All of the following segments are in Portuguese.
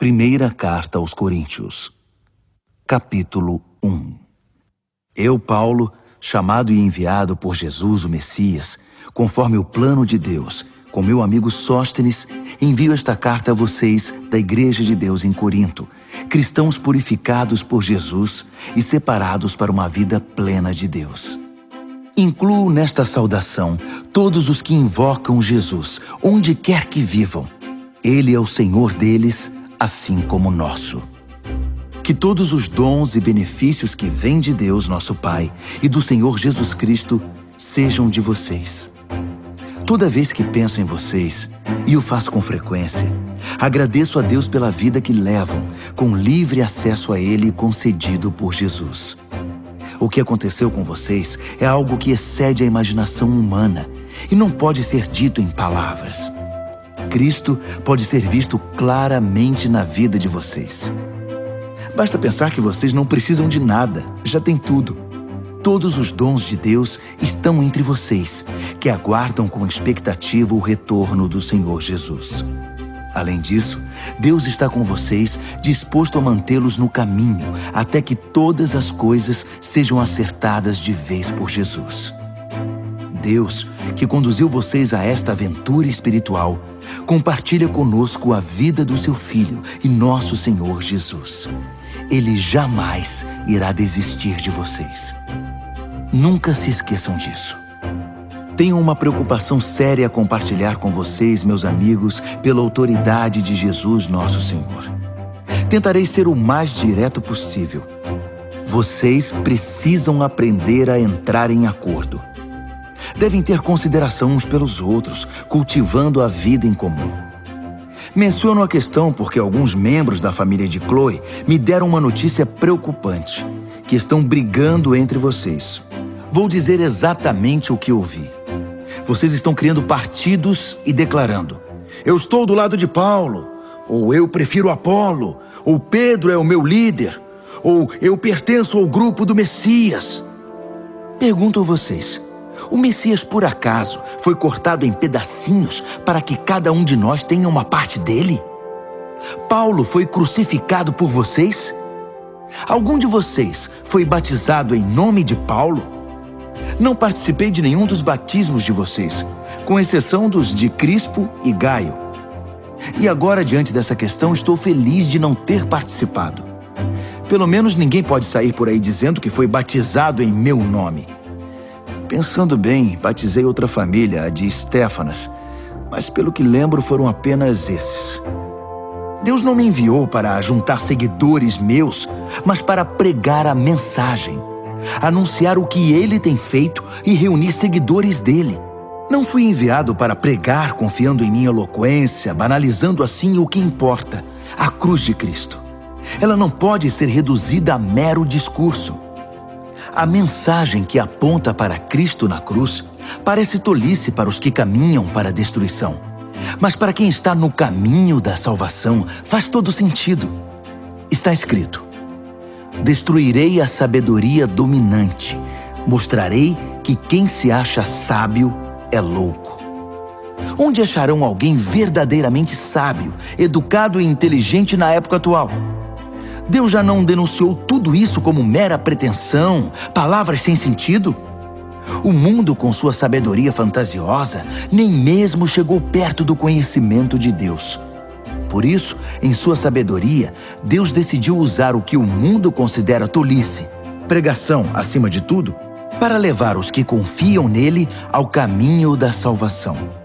Primeira Carta aos Coríntios, capítulo 1. Eu, Paulo, chamado e enviado por Jesus, o Messias, conforme o plano de Deus, com meu amigo Sóstenes, envio esta carta a vocês da Igreja de Deus em Corinto, cristãos purificados por Jesus e separados para uma vida plena de Deus. Incluo nesta saudação todos os que invocam Jesus, onde quer que vivam. Ele é o Senhor deles, assim como o nosso. Que todos os dons e benefícios que vêm de Deus, nosso Pai, e do Senhor Jesus Cristo, sejam de vocês. Toda vez que penso em vocês, e o faço com frequência, agradeço a Deus pela vida que levam, com livre acesso a Ele concedido por Jesus. O que aconteceu com vocês é algo que excede a imaginação humana e não pode ser dito em palavras. Cristo pode ser visto claramente na vida de vocês. Basta pensar que vocês não precisam de nada, já têm tudo. Todos os dons de Deus estão entre vocês, que aguardam com expectativa o retorno do Senhor Jesus. Além disso, Deus está com vocês, disposto a mantê-los no caminho, até que todas as coisas sejam acertadas de vez por Jesus. Deus, que conduziu vocês a esta aventura espiritual, compartilha conosco a vida do seu Filho e nosso Senhor Jesus. Ele jamais irá desistir de vocês. Nunca se esqueçam disso. Tenho uma preocupação séria a compartilhar com vocês, meus amigos, pela autoridade de Jesus, nosso Senhor. Tentarei ser o mais direto possível. Vocês precisam aprender a entrar em acordo. Devem ter consideração uns pelos outros, cultivando a vida em comum. Menciono a questão porque alguns membros da família de Chloe me deram uma notícia preocupante, que estão brigando entre vocês. Vou dizer exatamente o que ouvi. Vocês estão criando partidos e declarando: eu estou do lado de Paulo, ou eu prefiro Apolo, ou Pedro é o meu líder, ou eu pertenço ao grupo do Messias. Pergunto a vocês: o Messias, por acaso, foi cortado em pedacinhos para que cada um de nós tenha uma parte dele? Paulo foi crucificado por vocês? Algum de vocês foi batizado em nome de Paulo? Não participei de nenhum dos batismos de vocês, com exceção dos de Crispo e Gaio. E agora, diante dessa questão, estou feliz de não ter participado. Pelo menos ninguém pode sair por aí dizendo que foi batizado em meu nome. Pensando bem, batizei outra família, a de Estéfanas, mas pelo que lembro foram apenas esses. Deus não me enviou para juntar seguidores meus, mas para pregar a mensagem, anunciar o que Ele tem feito e reunir seguidores dele. Não fui enviado para pregar confiando em minha eloquência, banalizando assim o que importa, a cruz de Cristo. Ela não pode ser reduzida a mero discurso. A mensagem que aponta para Cristo na cruz parece tolice para os que caminham para a destruição. Mas para quem está no caminho da salvação, faz todo sentido. Está escrito: destruirei a sabedoria dominante, mostrarei que quem se acha sábio é louco. Onde acharão alguém verdadeiramente sábio, educado e inteligente na época atual? Deus já não denunciou tudo isso como mera pretensão, palavras sem sentido? O mundo, com sua sabedoria fantasiosa, nem mesmo chegou perto do conhecimento de Deus. Por isso, em sua sabedoria, Deus decidiu usar o que o mundo considera tolice, pregação acima de tudo, para levar os que confiam nele ao caminho da salvação.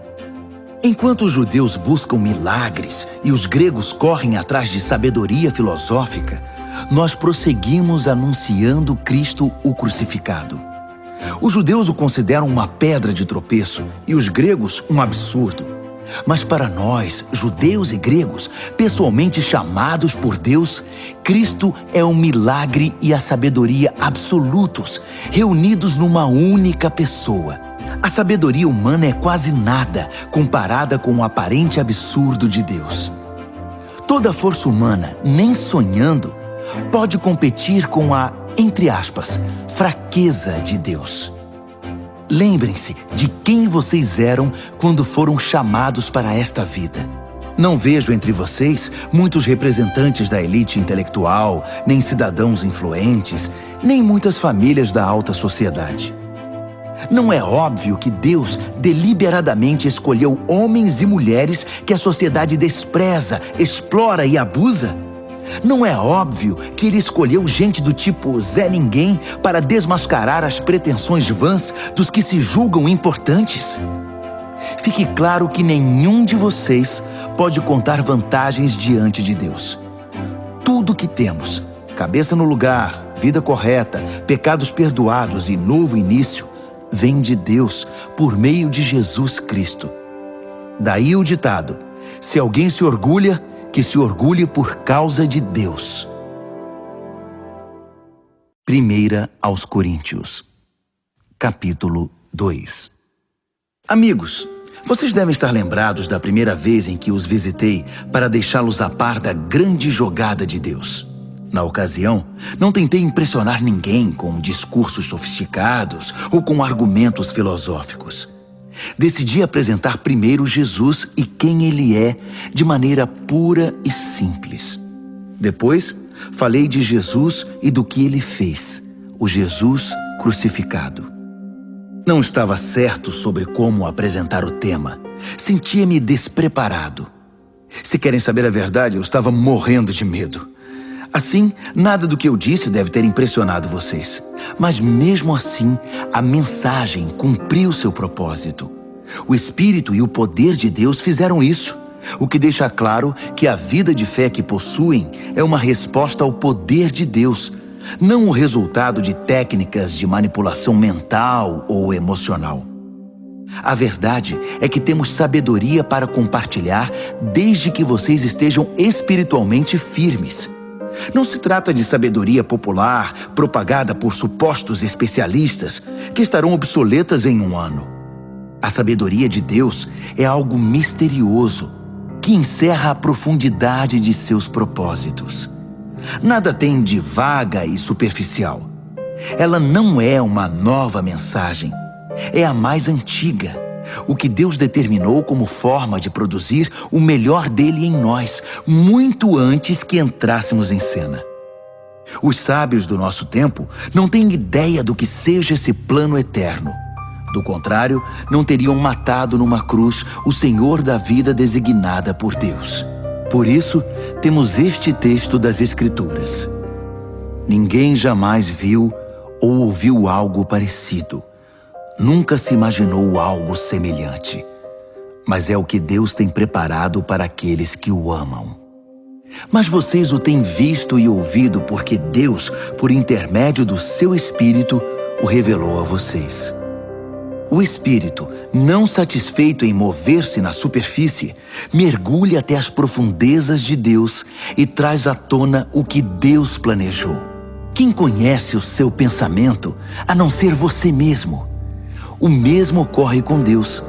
Enquanto os judeus buscam milagres e os gregos correm atrás de sabedoria filosófica, nós prosseguimos anunciando Cristo o crucificado. Os judeus o consideram uma pedra de tropeço e os gregos um absurdo. Mas para nós, judeus e gregos, pessoalmente chamados por Deus, Cristo é o milagre e a sabedoria absolutos, reunidos numa única pessoa. A sabedoria humana é quase nada comparada com o aparente absurdo de Deus. Toda força humana, nem sonhando, pode competir com a, entre aspas, fraqueza de Deus. Lembrem-se de quem vocês eram quando foram chamados para esta vida. Não vejo entre vocês muitos representantes da elite intelectual, nem cidadãos influentes, nem muitas famílias da alta sociedade. Não é óbvio que Deus deliberadamente escolheu homens e mulheres que a sociedade despreza, explora e abusa? Não é óbvio que Ele escolheu gente do tipo Zé Ninguém para desmascarar as pretensões vãs dos que se julgam importantes? Fique claro que nenhum de vocês pode contar vantagens diante de Deus. Tudo que temos, cabeça no lugar, vida correta, pecados perdoados e novo início, vem de Deus por meio de Jesus Cristo. Daí o ditado: se alguém se orgulha, que se orgulhe por causa de Deus. 1 aos Coríntios, capítulo 2. Amigos, vocês devem estar lembrados da primeira vez em que os visitei para deixá-los a par da grande jogada de Deus. Na ocasião, não tentei impressionar ninguém com discursos sofisticados ou com argumentos filosóficos. Decidi apresentar primeiro Jesus e quem Ele é, de maneira pura e simples. Depois, falei de Jesus e do que Ele fez, o Jesus crucificado. Não estava certo sobre como apresentar o tema. Sentia-me despreparado. Se querem saber a verdade, eu estava morrendo de medo. Assim, nada do que eu disse deve ter impressionado vocês. Mas mesmo assim, a mensagem cumpriu seu propósito. O Espírito e o poder de Deus fizeram isso, o que deixa claro que a vida de fé que possuem é uma resposta ao poder de Deus, não o resultado de técnicas de manipulação mental ou emocional. A verdade é que temos sabedoria para compartilhar desde que vocês estejam espiritualmente firmes. Não se trata de sabedoria popular, propagada por supostos especialistas, que estarão obsoletas em um ano. A sabedoria de Deus é algo misterioso, que encerra a profundidade de seus propósitos. Nada tem de vaga e superficial. Ela não é uma nova mensagem, é a mais antiga. O que Deus determinou como forma de produzir o melhor dele em nós, muito antes que entrássemos em cena. Os sábios do nosso tempo não têm ideia do que seja esse plano eterno. Do contrário, não teriam matado numa cruz o Senhor da vida designada por Deus. Por isso, temos este texto das Escrituras: ninguém jamais viu ou ouviu algo parecido. Nunca se imaginou algo semelhante, mas é o que Deus tem preparado para aqueles que o amam. Mas vocês o têm visto e ouvido porque Deus, por intermédio do seu Espírito, o revelou a vocês. O Espírito, não satisfeito em mover-se na superfície, mergulha até as profundezas de Deus e traz à tona o que Deus planejou. Quem conhece o seu pensamento, a não ser você mesmo? O mesmo ocorre com Deus.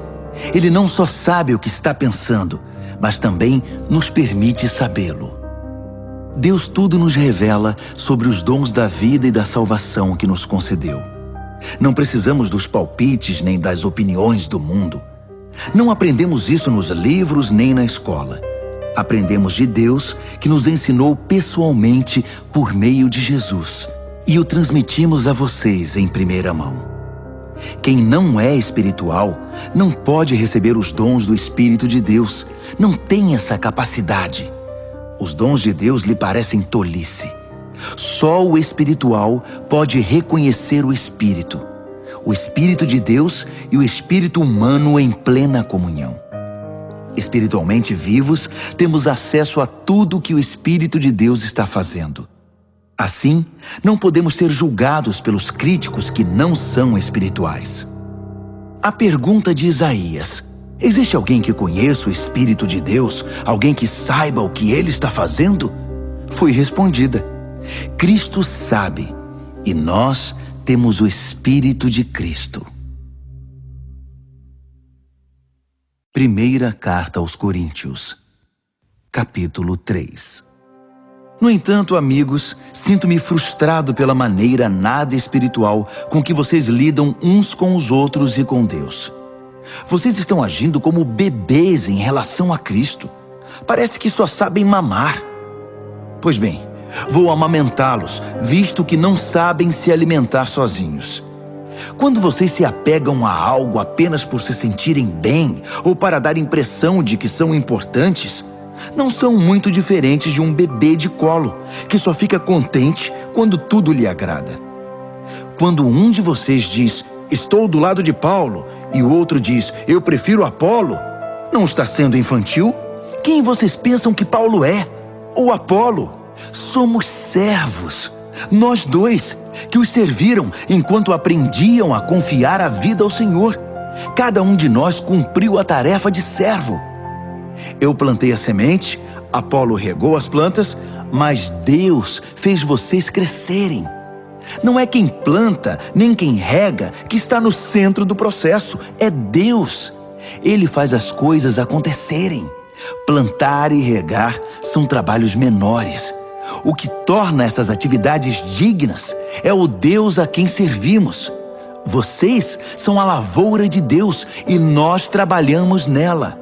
Ele não só sabe o que está pensando, mas também nos permite sabê-lo. Deus tudo nos revela sobre os dons da vida e da salvação que nos concedeu. Não precisamos dos palpites nem das opiniões do mundo. Não aprendemos isso nos livros nem na escola. Aprendemos de Deus, que nos ensinou pessoalmente por meio de Jesus, e o transmitimos a vocês em primeira mão. Quem não é espiritual não pode receber os dons do Espírito de Deus, não tem essa capacidade. Os dons de Deus lhe parecem tolice. Só o espiritual pode reconhecer o Espírito de Deus e o espírito humano em plena comunhão. Espiritualmente vivos, temos acesso a tudo o que o Espírito de Deus está fazendo. Assim, não podemos ser julgados pelos críticos que não são espirituais. A pergunta de Isaías: existe alguém que conheça o Espírito de Deus? Alguém que saiba o que ele está fazendo? Foi respondida: Cristo sabe, e nós temos o Espírito de Cristo. Primeira Carta aos Coríntios, capítulo 3. No entanto, amigos, sinto-me frustrado pela maneira nada espiritual com que vocês lidam uns com os outros e com Deus. Vocês estão agindo como bebês em relação a Cristo. Parece que só sabem mamar. Pois bem, vou amamentá-los, visto que não sabem se alimentar sozinhos. Quando vocês se apegam a algo apenas por se sentirem bem ou para dar impressão de que são importantes, não são muito diferentes de um bebê de colo, que só fica contente quando tudo lhe agrada. Quando um de vocês diz, estou do lado de Paulo, e o outro diz, eu prefiro Apolo, não está sendo infantil? Quem vocês pensam que Paulo é? Ou Apolo? Somos servos, nós dois, que os serviram enquanto aprendiam a confiar a vida ao Senhor. Cada um de nós cumpriu a tarefa de servo. Eu plantei a semente, Apolo regou as plantas, mas Deus fez vocês crescerem. Não é quem planta, nem quem rega que está no centro do processo, é Deus. Ele faz as coisas acontecerem. Plantar e regar são trabalhos menores. O que torna essas atividades dignas é o Deus a quem servimos. Vocês são a lavoura de Deus e nós trabalhamos nela.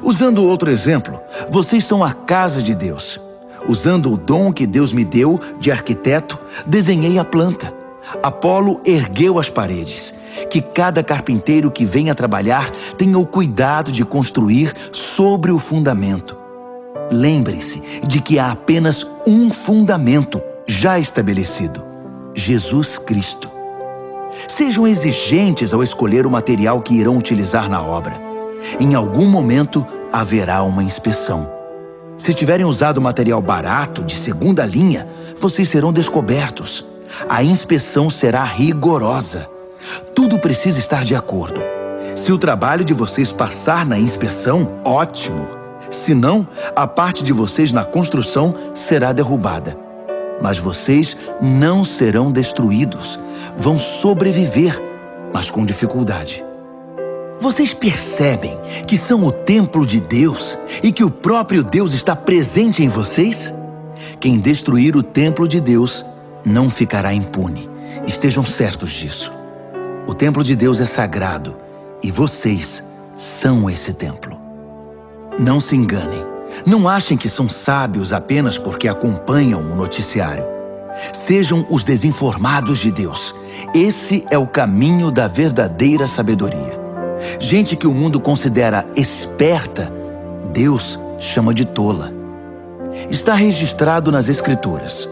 Usando outro exemplo, vocês são a casa de Deus. Usando o dom que Deus me deu de arquiteto, desenhei a planta. Apolo ergueu as paredes. Que cada carpinteiro que venha trabalhar tenha o cuidado de construir sobre o fundamento. Lembrem-se de que há apenas um fundamento já estabelecido: Jesus Cristo. Sejam exigentes ao escolher o material que irão utilizar na obra. Em algum momento haverá uma inspeção. Se tiverem usado material barato, de segunda linha, vocês serão descobertos. A inspeção será rigorosa. Tudo precisa estar de acordo. Se o trabalho de vocês passar na inspeção, ótimo. Se não, a parte de vocês na construção será derrubada. Mas vocês não serão destruídos. Vão sobreviver, mas com dificuldade. Vocês percebem que são o templo de Deus e que o próprio Deus está presente em vocês? Quem destruir o templo de Deus não ficará impune. Estejam certos disso. O templo de Deus é sagrado e vocês são esse templo. Não se enganem. Não achem que são sábios apenas porque acompanham o noticiário. Sejam os desinformados de Deus. Esse é o caminho da verdadeira sabedoria. Gente que o mundo considera esperta, Deus chama de tola. Está registrado nas Escrituras.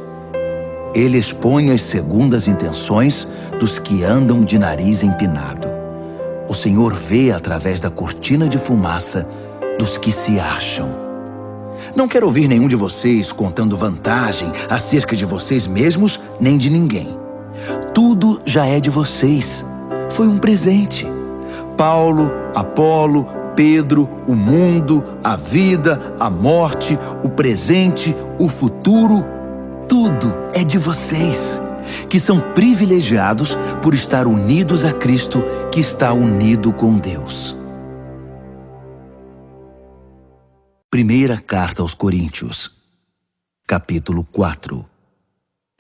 Ele expõe as segundas intenções dos que andam de nariz empinado. O Senhor vê através da cortina de fumaça dos que se acham. Não quero ouvir nenhum de vocês contando vantagem acerca de vocês mesmos nem de ninguém. Tudo já é de vocês. Foi um presente. Paulo, Apolo, Pedro, o mundo, a vida, a morte, o presente, o futuro, tudo é de vocês, que são privilegiados por estar unidos a Cristo, que está unido com Deus. Primeira carta aos Coríntios, capítulo 4.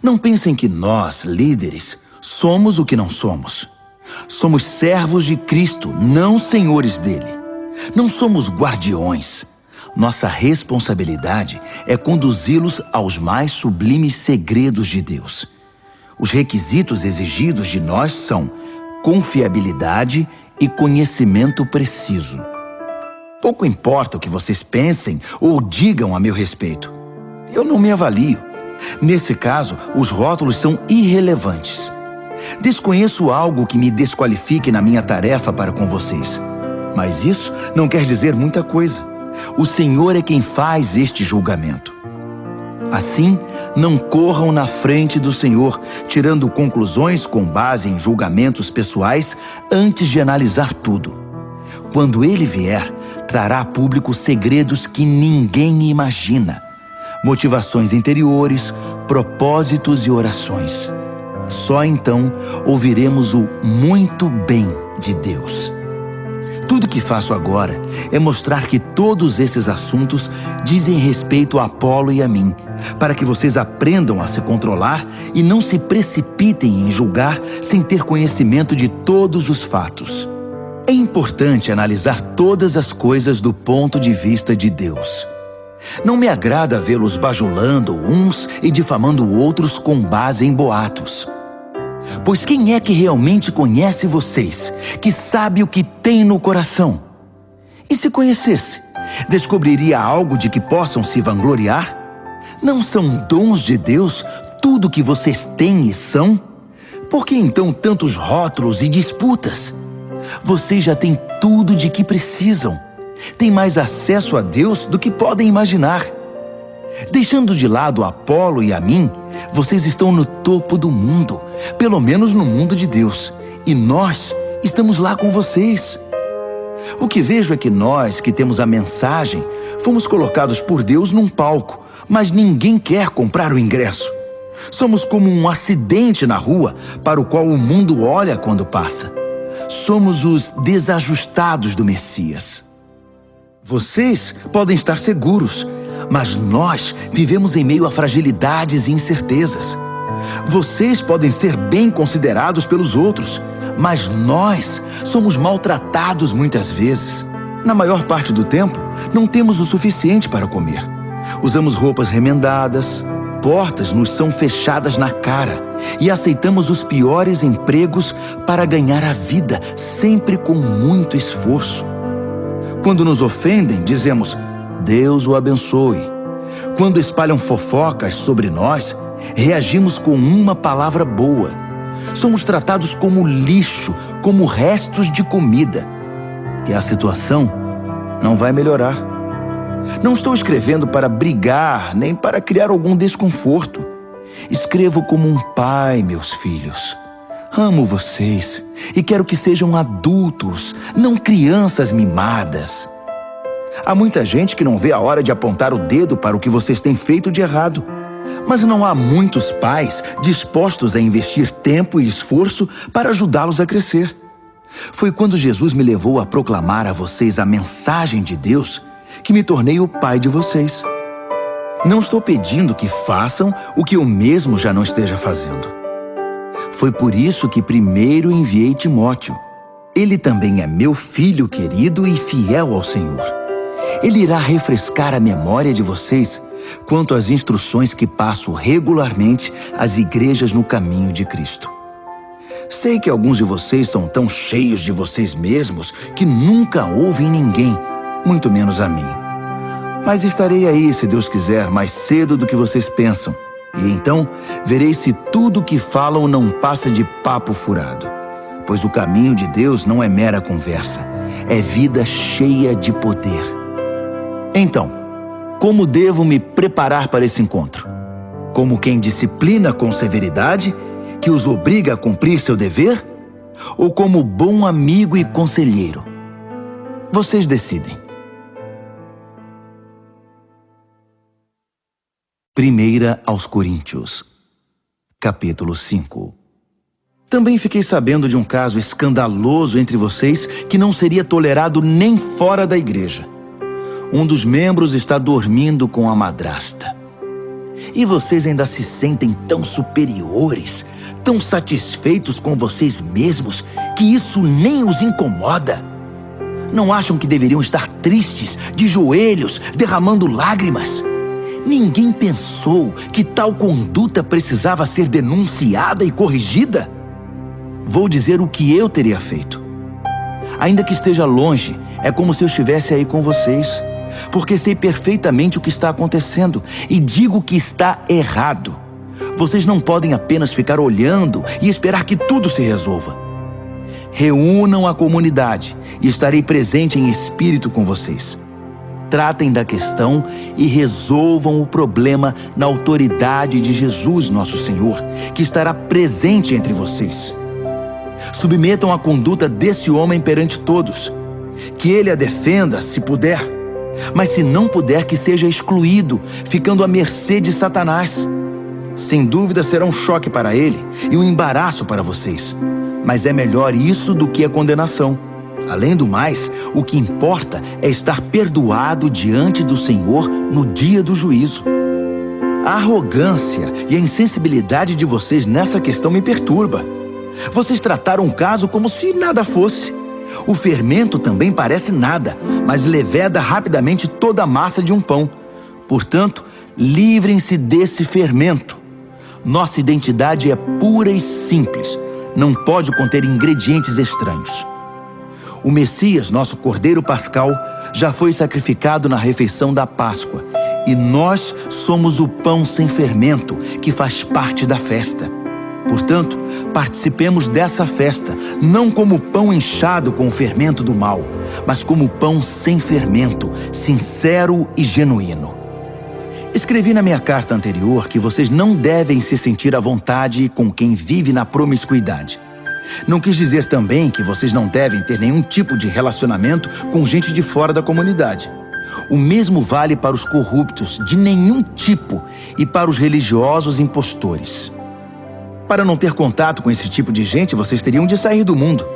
Não pensem que nós, líderes, somos o que não somos. Somos servos de Cristo, não senhores dele. Não somos guardiões. Nossa responsabilidade é conduzi-los aos mais sublimes segredos de Deus. Os requisitos exigidos de nós são confiabilidade e conhecimento preciso. Pouco importa o que vocês pensem ou digam a meu respeito. Eu não me avalio. Nesse caso, os rótulos são irrelevantes. Desconheço algo que me desqualifique na minha tarefa para com vocês. Mas isso não quer dizer muita coisa. O Senhor é quem faz este julgamento. Assim, não corram na frente do Senhor, tirando conclusões com base em julgamentos pessoais antes de analisar tudo. Quando Ele vier, trará a público segredos que ninguém imagina, motivações interiores, propósitos e orações. Só então ouviremos o muito bem de Deus. Tudo que faço agora é mostrar que todos esses assuntos dizem respeito a Apolo e a mim, para que vocês aprendam a se controlar e não se precipitem em julgar sem ter conhecimento de todos os fatos. É importante analisar todas as coisas do ponto de vista de Deus. Não me agrada vê-los bajulando uns e difamando outros com base em boatos. Pois quem é que realmente conhece vocês, que sabe o que tem no coração? E se conhecesse, descobriria algo de que possam se vangloriar? Não são dons de Deus tudo que vocês têm e são? Por que então tantos rótulos e disputas? Vocês já têm tudo de que precisam. Têm mais acesso a Deus do que podem imaginar. Deixando de lado Apolo e a mim, vocês estão no topo do mundo, pelo menos no mundo de Deus. E nós estamos lá com vocês. O que vejo é que nós, que temos a mensagem, fomos colocados por Deus num palco, mas ninguém quer comprar o ingresso. Somos como um acidente na rua para o qual o mundo olha quando passa. Somos os desajustados do Messias. Vocês podem estar seguros, mas nós vivemos em meio a fragilidades e incertezas. Vocês podem ser bem considerados pelos outros, mas nós somos maltratados muitas vezes. Na maior parte do tempo, não temos o suficiente para comer. Usamos roupas remendadas, portas nos são fechadas na cara e aceitamos os piores empregos para ganhar a vida, sempre com muito esforço. Quando nos ofendem, dizemos, Deus o abençoe. Quando espalham fofocas sobre nós, reagimos com uma palavra boa. Somos tratados como lixo, como restos de comida. E a situação não vai melhorar. Não estou escrevendo para brigar, nem para criar algum desconforto. Escrevo como um pai, meus filhos. Amo vocês e quero que sejam adultos, não crianças mimadas. Há muita gente que não vê a hora de apontar o dedo para o que vocês têm feito de errado. Mas não há muitos pais dispostos a investir tempo e esforço para ajudá-los a crescer. Foi quando Jesus me levou a proclamar a vocês a mensagem de Deus que me tornei o pai de vocês. Não estou pedindo que façam o que eu mesmo já não esteja fazendo. Foi por isso que primeiro enviei Timóteo. Ele também é meu filho querido e fiel ao Senhor. Ele irá refrescar a memória de vocês quanto às instruções que passo regularmente às igrejas no caminho de Cristo. Sei que alguns de vocês são tão cheios de vocês mesmos que nunca ouvem ninguém, muito menos a mim. Mas estarei aí, se Deus quiser, mais cedo do que vocês pensam. E então verei se tudo o que falam não passa de papo furado. Pois o caminho de Deus não é mera conversa, é vida cheia de poder. Então, como devo me preparar para esse encontro? Como quem disciplina com severidade, que os obriga a cumprir seu dever? Ou como bom amigo e conselheiro? Vocês decidem. 1 aos Coríntios, capítulo 5. Também fiquei sabendo de um caso escandaloso entre vocês que não seria tolerado nem fora da igreja. Um dos membros está dormindo com a madrasta. E vocês ainda se sentem tão superiores, tão satisfeitos com vocês mesmos, que isso nem os incomoda. Não acham que deveriam estar tristes, de joelhos, derramando lágrimas? Ninguém pensou que tal conduta precisava ser denunciada e corrigida? Vou dizer o que eu teria feito. Ainda que esteja longe, é como se eu estivesse aí com vocês, porque sei perfeitamente o que está acontecendo e digo que está errado. Vocês não podem apenas ficar olhando e esperar que tudo se resolva. Reúnam a comunidade e estarei presente em espírito com vocês. Tratem da questão e resolvam o problema na autoridade de Jesus, nosso Senhor, que estará presente entre vocês. Submetam a conduta desse homem perante todos. Que ele a defenda, se puder. Mas se não puder, que seja excluído, ficando à mercê de Satanás. Sem dúvida será um choque para ele e um embaraço para vocês. Mas é melhor isso do que a condenação. Além do mais, o que importa é estar perdoado diante do Senhor no dia do juízo. A arrogância e a insensibilidade de vocês nessa questão me perturba. Vocês trataram o caso como se nada fosse. O fermento também parece nada, mas leveda rapidamente toda a massa de um pão. Portanto, livrem-se desse fermento. Nossa identidade é pura e simples. Não pode conter ingredientes estranhos. O Messias, nosso Cordeiro Pascal, já foi sacrificado na refeição da Páscoa. E nós somos o pão sem fermento, que faz parte da festa. Portanto, participemos dessa festa, não como pão inchado com o fermento do mal, mas como pão sem fermento, sincero e genuíno. Escrevi na minha carta anterior que vocês não devem se sentir à vontade com quem vive na promiscuidade. Não quis dizer também que vocês não devem ter nenhum tipo de relacionamento com gente de fora da comunidade. O mesmo vale para os corruptos de nenhum tipo e para os religiosos impostores. Para não ter contato com esse tipo de gente, vocês teriam de sair do mundo.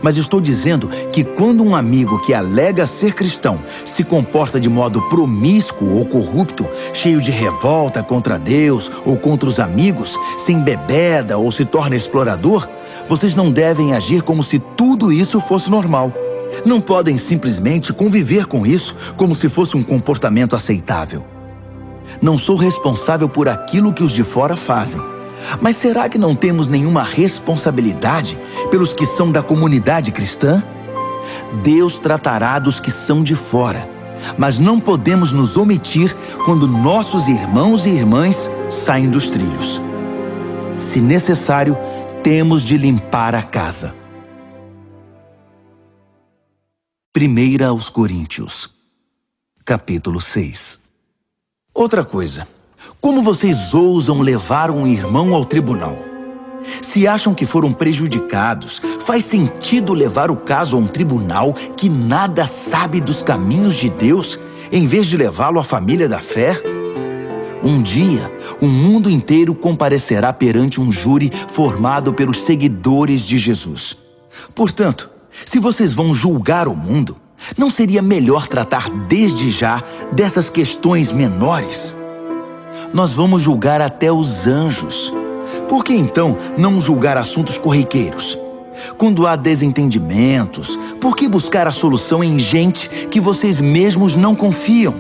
Mas estou dizendo que quando um amigo que alega ser cristão se comporta de modo promíscuo ou corrupto, cheio de revolta contra Deus ou contra os amigos, se embebeda ou se torna explorador, vocês não devem agir como se tudo isso fosse normal. Não podem simplesmente conviver com isso como se fosse um comportamento aceitável. Não sou responsável por aquilo que os de fora fazem. Mas será que não temos nenhuma responsabilidade pelos que são da comunidade cristã? Deus tratará dos que são de fora, mas não podemos nos omitir quando nossos irmãos e irmãs saem dos trilhos. Se necessário, temos de limpar a casa. 1 aos Coríntios, capítulo 6. Outra coisa. Como vocês ousam levar um irmão ao tribunal? Se acham que foram prejudicados, faz sentido levar o caso a um tribunal que nada sabe dos caminhos de Deus, em vez de levá-lo à família da fé? Um dia, o mundo inteiro comparecerá perante um júri formado pelos seguidores de Jesus. Portanto, se vocês vão julgar o mundo, não seria melhor tratar desde já dessas questões menores? Nós vamos julgar até os anjos. Por que então não julgar assuntos corriqueiros? Quando há desentendimentos, por que buscar a solução em gente que vocês mesmos não confiam?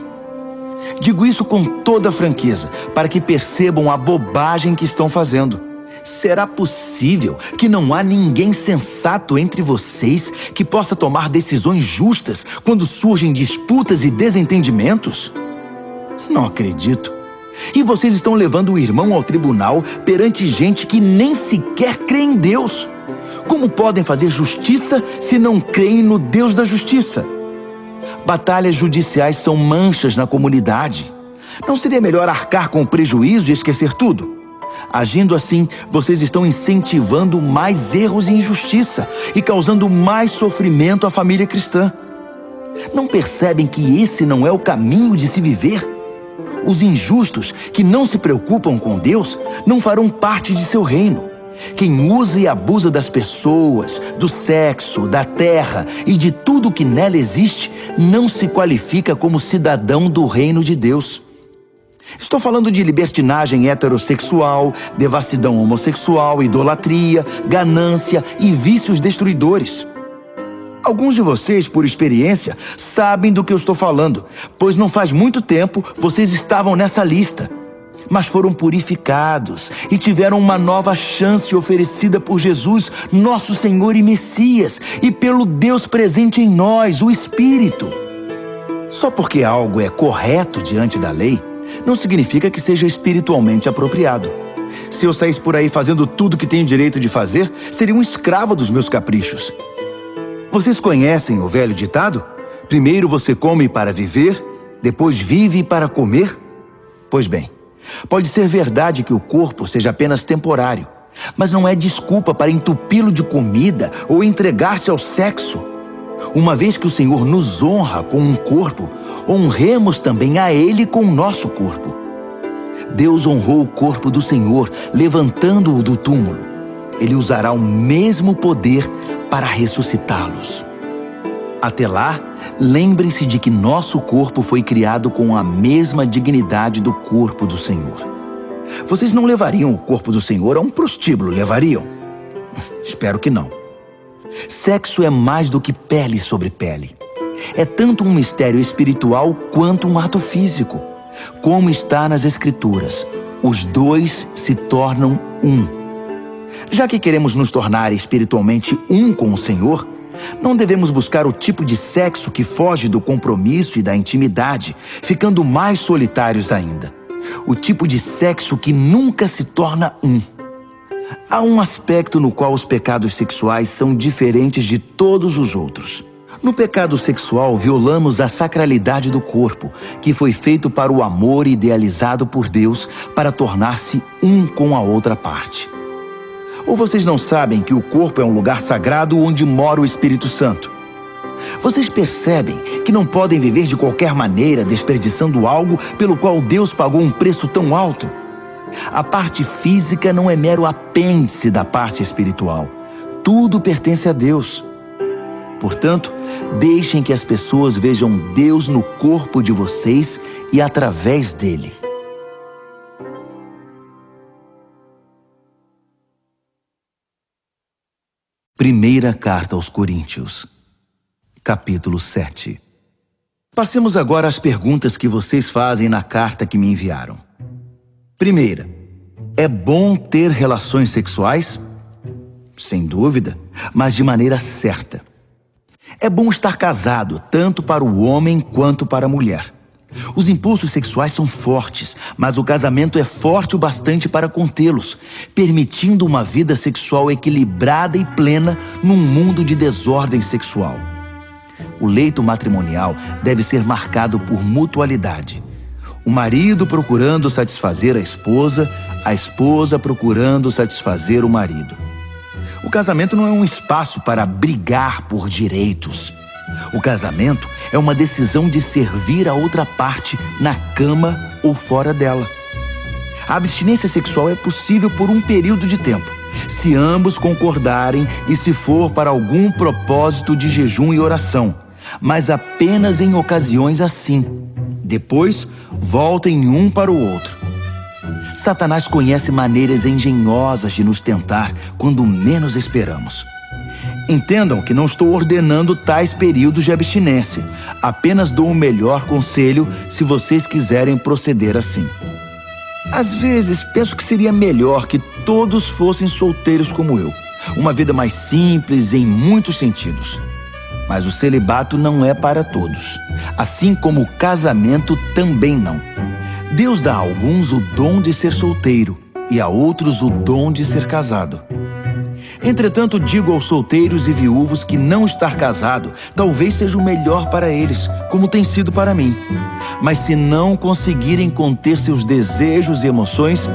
Digo isso com toda franqueza, para que percebam a bobagem que estão fazendo. Será possível que não há ninguém sensato entre vocês que possa tomar decisões justas quando surgem disputas e desentendimentos? Não acredito. E vocês estão levando o irmão ao tribunal perante gente que nem sequer crê em Deus. Como podem fazer justiça se não creem no Deus da justiça? Batalhas judiciais são manchas na comunidade. Não seria melhor arcar com o prejuízo e esquecer tudo? Agindo assim, vocês estão incentivando mais erros e injustiça e causando mais sofrimento à família cristã. Não percebem que esse não é o caminho de se viver? Os injustos, que não se preocupam com Deus, não farão parte de seu reino. Quem usa e abusa das pessoas, do sexo, da terra e de tudo que nela existe, não se qualifica como cidadão do reino de Deus. Estou falando de libertinagem heterossexual, devassidão homossexual, idolatria, ganância e vícios destruidores. Alguns de vocês, por experiência, sabem do que eu estou falando, pois não faz muito tempo vocês estavam nessa lista. Mas foram purificados e tiveram uma nova chance oferecida por Jesus, nosso Senhor e Messias, e pelo Deus presente em nós, o Espírito. Só porque algo é correto diante da lei, não significa que seja espiritualmente apropriado. Se eu saísse por aí fazendo tudo que tenho direito de fazer, seria um escravo dos meus caprichos. Vocês conhecem o velho ditado? Primeiro você come para viver, depois vive para comer? Pois bem, pode ser verdade que o corpo seja apenas temporário, mas não é desculpa para entupi-lo de comida ou entregar-se ao sexo. Uma vez que o Senhor nos honra com um corpo, honremos também a Ele com o nosso corpo. Deus honrou o corpo do Senhor, levantando-o do túmulo. Ele usará o mesmo poder para ressuscitá-los. Até lá, lembrem-se de que nosso corpo foi criado com a mesma dignidade do corpo do Senhor. Vocês não levariam o corpo do Senhor a um prostíbulo, levariam? Espero que não. Sexo é mais do que pele sobre pele. É tanto um mistério espiritual quanto um ato físico. Como está nas Escrituras, os dois se tornam um. Já que queremos nos tornar espiritualmente um com o Senhor, não devemos buscar o tipo de sexo que foge do compromisso e da intimidade, ficando mais solitários ainda. O tipo de sexo que nunca se torna um. Há um aspecto no qual os pecados sexuais são diferentes de todos os outros. No pecado sexual, violamos a sacralidade do corpo, que foi feito para o amor idealizado por Deus para tornar-se um com a outra parte. Ou vocês não sabem que o corpo é um lugar sagrado onde mora o Espírito Santo? Vocês percebem que não podem viver de qualquer maneira desperdiçando algo pelo qual Deus pagou um preço tão alto? A parte física não é mero apêndice da parte espiritual. Tudo pertence a Deus. Portanto, deixem que as pessoas vejam Deus no corpo de vocês e através dele. Primeira Carta aos Coríntios, capítulo 7. Passemos agora às perguntas que vocês fazem na carta que me enviaram. Primeira, é bom ter relações sexuais? Sem dúvida, mas de maneira certa. É bom estar casado, tanto para o homem quanto para a mulher. Os impulsos sexuais são fortes, mas o casamento é forte o bastante para contê-los, permitindo uma vida sexual equilibrada e plena num mundo de desordem sexual. O leito matrimonial deve ser marcado por mutualidade. O marido procurando satisfazer a esposa procurando satisfazer o marido. O casamento não é um espaço para brigar por direitos. O casamento é uma decisão de servir a outra parte na cama ou fora dela. A abstinência sexual é possível por um período de tempo, se ambos concordarem e se for para algum propósito de jejum e oração, mas apenas em ocasiões assim. Depois, voltem um para o outro. Satanás conhece maneiras engenhosas de nos tentar quando menos esperamos. Entendam que não estou ordenando tais períodos de abstinência. Apenas dou o melhor conselho se vocês quiserem proceder assim. Às vezes, penso que seria melhor que todos fossem solteiros como eu. Uma vida mais simples em muitos sentidos. Mas o celibato não é para todos. Assim como o casamento também não. Deus dá a alguns o dom de ser solteiro e a outros o dom de ser casado. Entretanto, digo aos solteiros e viúvos que não estar casado talvez seja o melhor para eles, como tem sido para mim. Mas se não conseguirem conter seus desejos e emoções,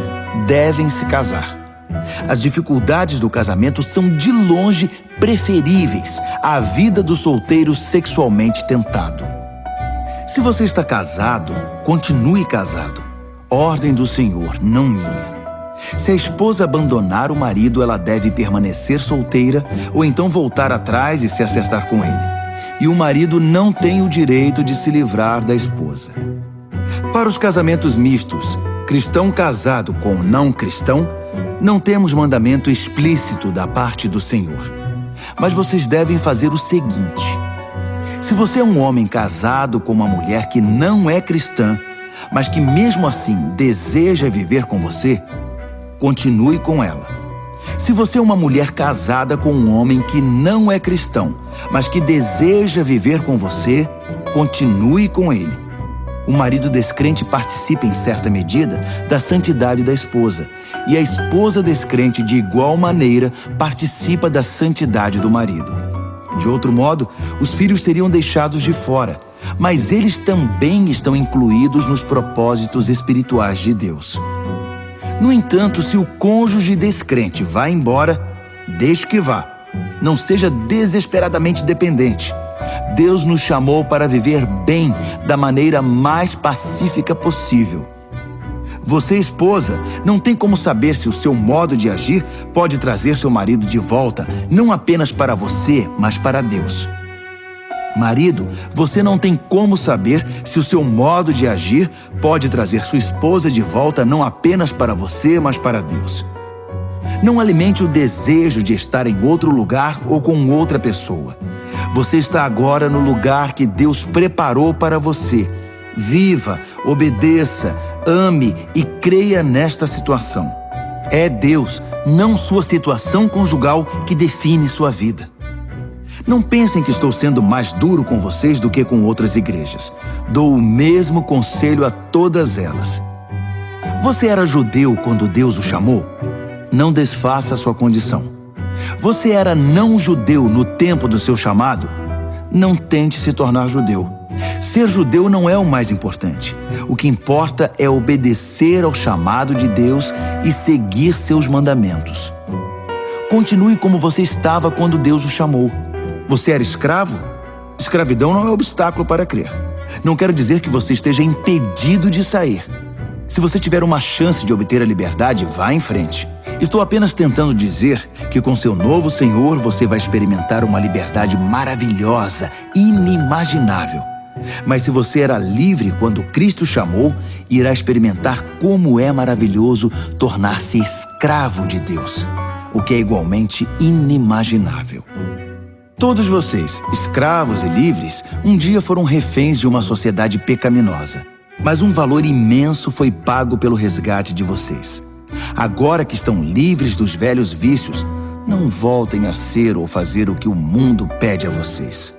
devem se casar. As dificuldades do casamento são de longe preferíveis à vida do solteiro sexualmente tentado. Se você está casado, continue casado. Ordem do Senhor, não minha. Se a esposa abandonar o marido, ela deve permanecer solteira ou então voltar atrás e se acertar com ele. E o marido não tem o direito de se livrar da esposa. Para os casamentos mistos, cristão casado com não cristão, não temos mandamento explícito da parte do Senhor. Mas vocês devem fazer o seguinte: se você é um homem casado com uma mulher que não é cristã, mas que mesmo assim deseja viver com você, continue com ela. Se você é uma mulher casada com um homem que não é cristão, mas que deseja viver com você, continue com ele. O marido descrente participa em certa medida da santidade da esposa, e a esposa descrente de igual maneira participa da santidade do marido. De outro modo, os filhos seriam deixados de fora, mas eles também estão incluídos nos propósitos espirituais de Deus. No entanto, se o cônjuge descrente vai embora, deixe que vá. Não seja desesperadamente dependente. Deus nos chamou para viver bem da maneira mais pacífica possível. Você, esposa, não tem como saber se o seu modo de agir pode trazer seu marido de volta, não apenas para você, mas para Deus. Marido, você não tem como saber se o seu modo de agir pode trazer sua esposa de volta não apenas para você, mas para Deus. Não alimente o desejo de estar em outro lugar ou com outra pessoa. Você está agora no lugar que Deus preparou para você. Viva, obedeça, ame e creia nesta situação. É Deus, não sua situação conjugal, que define sua vida. Não pensem que estou sendo mais duro com vocês do que com outras igrejas. Dou o mesmo conselho a todas elas. Você era judeu quando Deus o chamou? Não desfaça sua condição. Você era não judeu no tempo do seu chamado? Não tente se tornar judeu. Ser judeu não é o mais importante. O que importa é obedecer ao chamado de Deus e seguir seus mandamentos. Continue como você estava quando Deus o chamou. Você era escravo? Escravidão não é obstáculo para crer. Não quero dizer que você esteja impedido de sair. Se você tiver uma chance de obter a liberdade, vá em frente. Estou apenas tentando dizer que com seu novo Senhor você vai experimentar uma liberdade maravilhosa, inimaginável. Mas se você era livre quando Cristo chamou, irá experimentar como é maravilhoso tornar-se escravo de Deus, o que é igualmente inimaginável. Todos vocês, escravos e livres, um dia foram reféns de uma sociedade pecaminosa. Mas um valor imenso foi pago pelo resgate de vocês. Agora que estão livres dos velhos vícios, não voltem a ser ou fazer o que o mundo pede a vocês.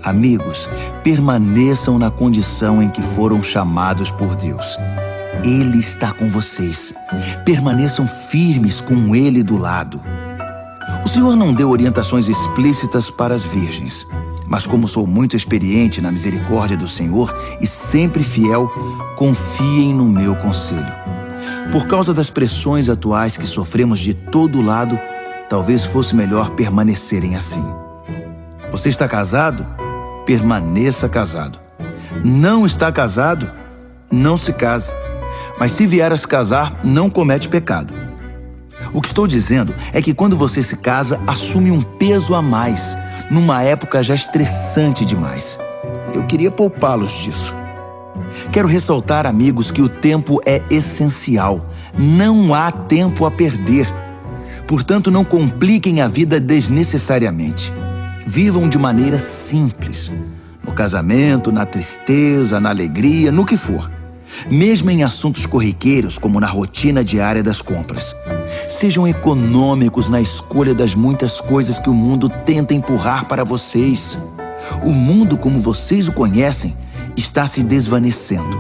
Amigos, permaneçam na condição em que foram chamados por Deus. Ele está com vocês. Permaneçam firmes com Ele do lado. O Senhor não deu orientações explícitas para as virgens, mas como sou muito experiente na misericórdia do Senhor e sempre fiel, confiem no meu conselho. Por causa das pressões atuais que sofremos de todo lado, talvez fosse melhor permanecerem assim. Você está casado? Permaneça casado. Não está casado? Não se case. Mas se vier a se casar, não comete pecado. O que estou dizendo é que quando você se casa, assume um peso a mais, numa época já estressante demais. Eu queria poupá-los disso. Quero ressaltar, amigos, que o tempo é essencial. Não há tempo a perder. Portanto, não compliquem a vida desnecessariamente. Vivam de maneira simples. No casamento, na tristeza, na alegria, no que for. Mesmo em assuntos corriqueiros, como na rotina diária das compras. Sejam econômicos na escolha das muitas coisas que o mundo tenta empurrar para vocês. O mundo, como vocês o conhecem, está se desvanecendo.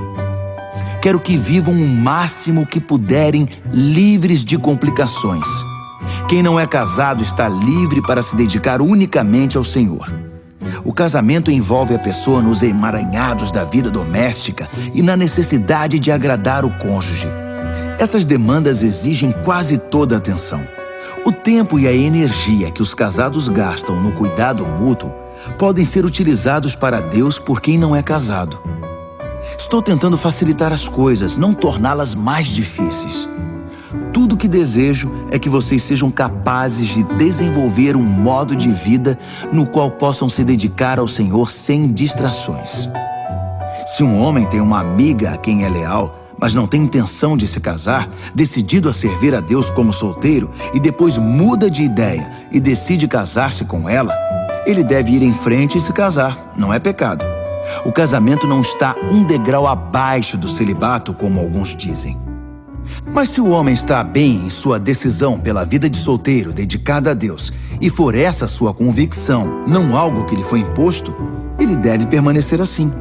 Quero que vivam o máximo que puderem, livres de complicações. Quem não é casado está livre para se dedicar unicamente ao Senhor. O casamento envolve a pessoa nos emaranhados da vida doméstica e na necessidade de agradar o cônjuge. Essas demandas exigem quase toda a atenção. O tempo e a energia que os casados gastam no cuidado mútuo podem ser utilizados para Deus por quem não é casado. Estou tentando facilitar as coisas, não torná-las mais difíceis. Tudo o que desejo é que vocês sejam capazes de desenvolver um modo de vida no qual possam se dedicar ao Senhor sem distrações. Se um homem tem uma amiga a quem é leal, mas não tem intenção de se casar, decidido a servir a Deus como solteiro e depois muda de ideia e decide casar-se com ela, ele deve ir em frente e se casar, não é pecado. O casamento não está um degrau abaixo do celibato, como alguns dizem. Mas se o homem está bem em sua decisão pela vida de solteiro dedicada a Deus, e for essa sua convicção, não algo que lhe foi imposto, ele deve permanecer assim.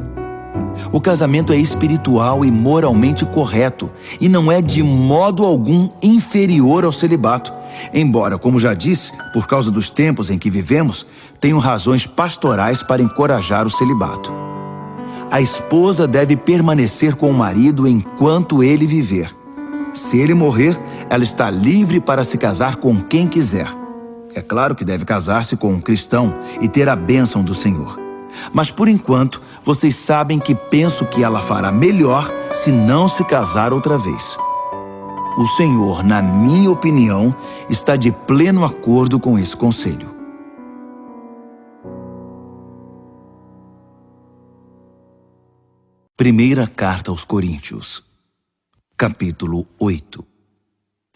O casamento é espiritual e moralmente correto, e não é de modo algum inferior ao celibato, embora, como já disse, por causa dos tempos em que vivemos, tenham razões pastorais para encorajar o celibato. A esposa deve permanecer com o marido enquanto ele viver. Se ele morrer, ela está livre para se casar com quem quiser. É claro que deve casar-se com um cristão e ter a bênção do Senhor. Mas por enquanto, vocês sabem que penso que ela fará melhor se não se casar outra vez. O Senhor, na minha opinião, está de pleno acordo com esse conselho. Primeira Carta aos Coríntios, capítulo 8.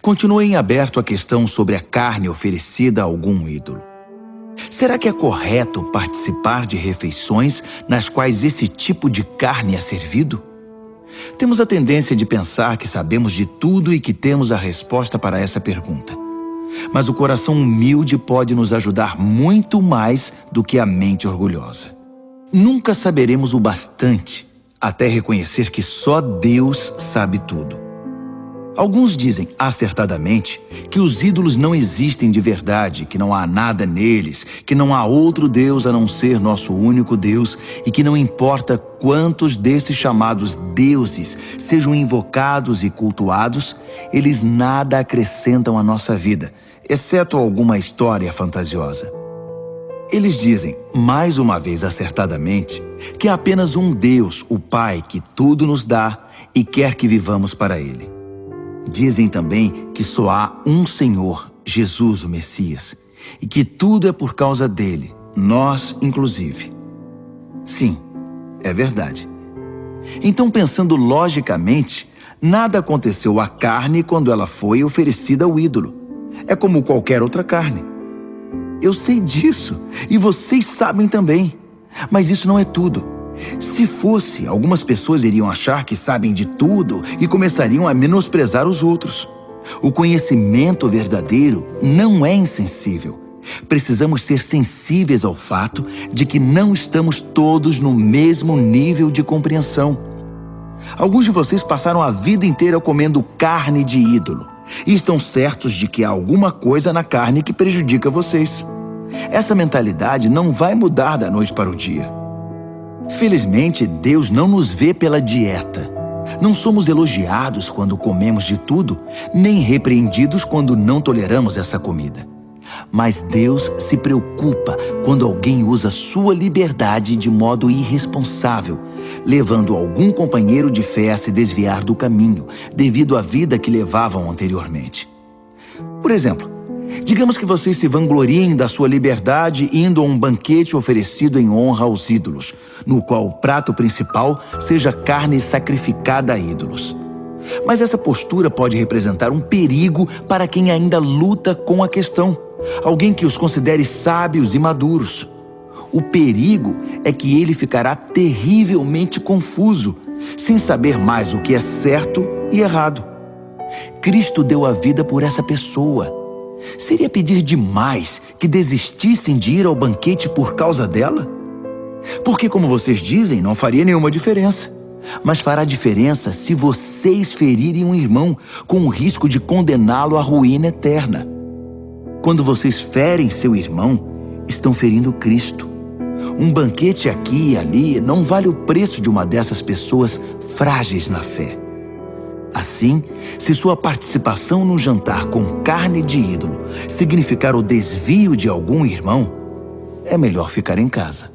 Continua em aberto a questão sobre a carne oferecida a algum ídolo. Será que é correto participar de refeições nas quais esse tipo de carne é servido? Temos a tendência de pensar que sabemos de tudo e que temos a resposta para essa pergunta. Mas o coração humilde pode nos ajudar muito mais do que a mente orgulhosa. Nunca saberemos o bastante até reconhecer que só Deus sabe tudo. Alguns dizem, acertadamente, que os ídolos não existem de verdade, que não há nada neles, que não há outro Deus a não ser nosso único Deus e que não importa quantos desses chamados deuses sejam invocados e cultuados, eles nada acrescentam à nossa vida, exceto alguma história fantasiosa. Eles dizem, mais uma vez acertadamente, que há apenas um Deus, o Pai, que tudo nos dá e quer que vivamos para Ele. Dizem também que só há um Senhor, Jesus, o Messias, e que tudo é por causa dele, nós inclusive. Sim, é verdade. Então, pensando logicamente, nada aconteceu à carne quando ela foi oferecida ao ídolo. É como qualquer outra carne. Eu sei disso, e vocês sabem também. Mas isso não é tudo. Se fosse, algumas pessoas iriam achar que sabem de tudo e começariam a menosprezar os outros. O conhecimento verdadeiro não é insensível. Precisamos ser sensíveis ao fato de que não estamos todos no mesmo nível de compreensão. Alguns de vocês passaram a vida inteira comendo carne de ídolo e estão certos de que há alguma coisa na carne que prejudica vocês. Essa mentalidade não vai mudar da noite para o dia. Felizmente, Deus não nos vê pela dieta. Não somos elogiados quando comemos de tudo, nem repreendidos quando não toleramos essa comida. Mas Deus se preocupa quando alguém usa sua liberdade de modo irresponsável, levando algum companheiro de fé a se desviar do caminho, devido à vida que levavam anteriormente. Por exemplo, digamos que vocês se vangloriem da sua liberdade indo a um banquete oferecido em honra aos ídolos, no qual o prato principal seja carne sacrificada a ídolos. Mas essa postura pode representar um perigo para quem ainda luta com a questão, alguém que os considere sábios e maduros. O perigo é que ele ficará terrivelmente confuso, sem saber mais o que é certo e errado. Cristo deu a vida por essa pessoa. Seria pedir demais que desistissem de ir ao banquete por causa dela? Porque, como vocês dizem, não faria nenhuma diferença. Mas fará diferença se vocês ferirem um irmão, com o risco de condená-lo à ruína eterna. Quando vocês ferem seu irmão, estão ferindo Cristo. Um banquete aqui e ali não vale o preço de uma dessas pessoas frágeis na fé. Assim, se sua participação no jantar com carne de ídolo significar o desvio de algum irmão, é melhor ficar em casa.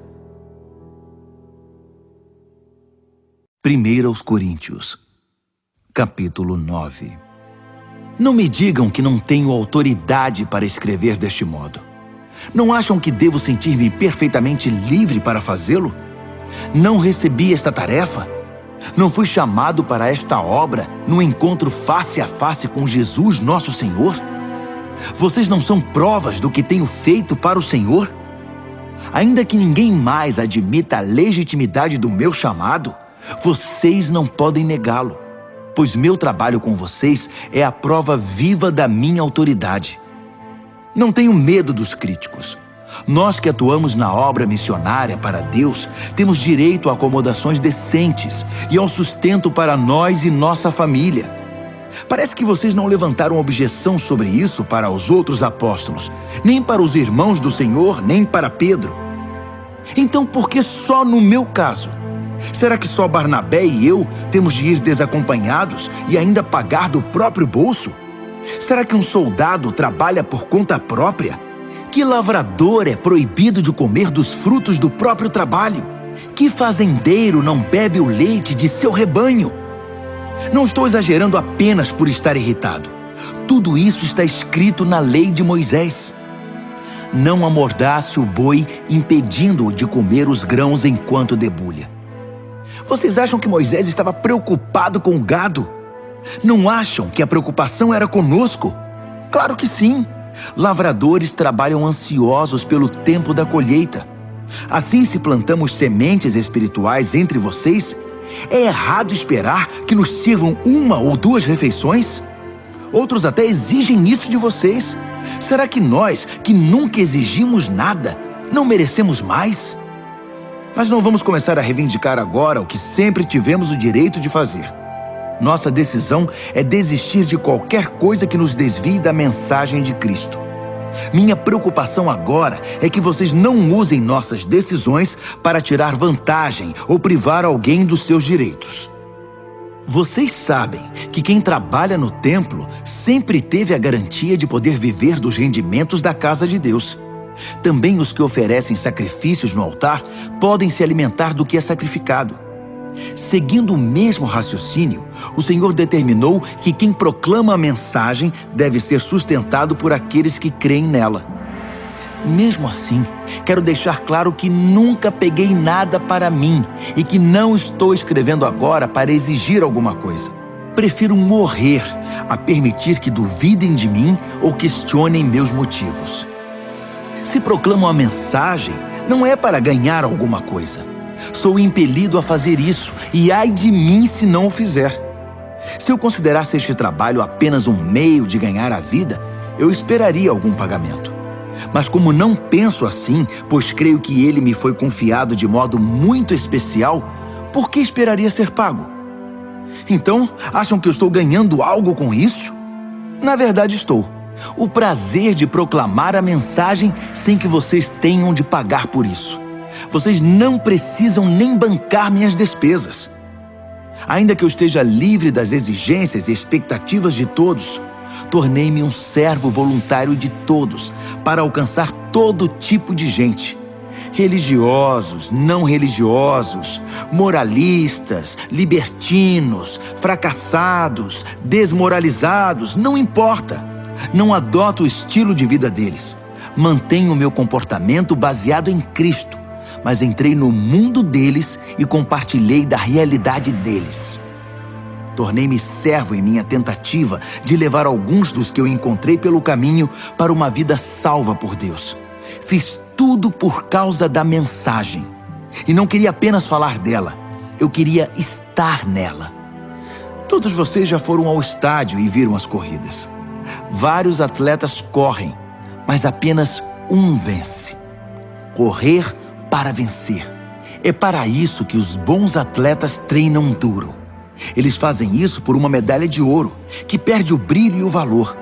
1 Coríntios, capítulo 9. Não me digam que não tenho autoridade para escrever deste modo. Não acham que devo sentir-me perfeitamente livre para fazê-lo? Não recebi esta tarefa? Não fui chamado para esta obra no encontro face a face com Jesus, nosso Senhor? Vocês não são provas do que tenho feito para o Senhor? Ainda que ninguém mais admita a legitimidade do meu chamado, vocês não podem negá-lo, pois meu trabalho com vocês é a prova viva da minha autoridade. Não tenho medo dos críticos. Nós que atuamos na obra missionária para Deus, temos direito a acomodações decentes e ao sustento para nós e nossa família. Parece que vocês não levantaram objeção sobre isso para os outros apóstolos, nem para os irmãos do Senhor, nem para Pedro. Então, por que só no meu caso? Será que só Barnabé e eu temos de ir desacompanhados e ainda pagar do próprio bolso? Será que um soldado trabalha por conta própria? Que lavrador é proibido de comer dos frutos do próprio trabalho? Que fazendeiro não bebe o leite de seu rebanho? Não estou exagerando apenas por estar irritado. Tudo isso está escrito na lei de Moisés. Não amordace o boi, impedindo-o de comer os grãos enquanto debulha. Vocês acham que Moisés estava preocupado com o gado? Não acham que a preocupação era conosco? Claro que sim. Lavradores trabalham ansiosos pelo tempo da colheita. Assim, se plantamos sementes espirituais entre vocês, é errado esperar que nos sirvam 1 ou 2 refeições? Outros até exigem isso de vocês. Será que nós, que nunca exigimos nada, não merecemos mais? Mas não vamos começar a reivindicar agora o que sempre tivemos o direito de fazer. Nossa decisão é desistir de qualquer coisa que nos desvie da mensagem de Cristo. Minha preocupação agora é que vocês não usem nossas decisões para tirar vantagem ou privar alguém dos seus direitos. Vocês sabem que quem trabalha no templo sempre teve a garantia de poder viver dos rendimentos da casa de Deus. Também os que oferecem sacrifícios no altar podem se alimentar do que é sacrificado. Seguindo o mesmo raciocínio, o Senhor determinou que quem proclama a mensagem deve ser sustentado por aqueles que creem nela. Mesmo assim, quero deixar claro que nunca peguei nada para mim e que não estou escrevendo agora para exigir alguma coisa. Prefiro morrer a permitir que duvidem de mim ou questionem meus motivos. Se proclamo a mensagem, não é para ganhar alguma coisa. Sou impelido a fazer isso, e ai de mim se não o fizer. Se eu considerasse este trabalho apenas um meio de ganhar a vida, eu esperaria algum pagamento. Mas como não penso assim, pois creio que ele me foi confiado de modo muito especial, por que esperaria ser pago? Então, acham que eu estou ganhando algo com isso? Na verdade, estou. O prazer de proclamar a mensagem sem que vocês tenham de pagar por isso. Vocês não precisam nem bancar minhas despesas. Ainda que eu esteja livre das exigências e expectativas de todos, tornei-me um servo voluntário de todos para alcançar todo tipo de gente. Religiosos, não religiosos, moralistas, libertinos, fracassados, desmoralizados, não importa. Não adoto o estilo de vida deles. Mantenho o meu comportamento baseado em Cristo, mas entrei no mundo deles e compartilhei da realidade deles. Tornei-me servo em minha tentativa de levar alguns dos que eu encontrei pelo caminho para uma vida salva por Deus. Fiz tudo por causa da mensagem. E não queria apenas falar dela, eu queria estar nela. Todos vocês já foram ao estádio e viram as corridas. Vários atletas correm, mas apenas um vence. Correr para vencer. É para isso que os bons atletas treinam duro. Eles fazem isso por uma medalha de ouro, que perde o brilho e o valor.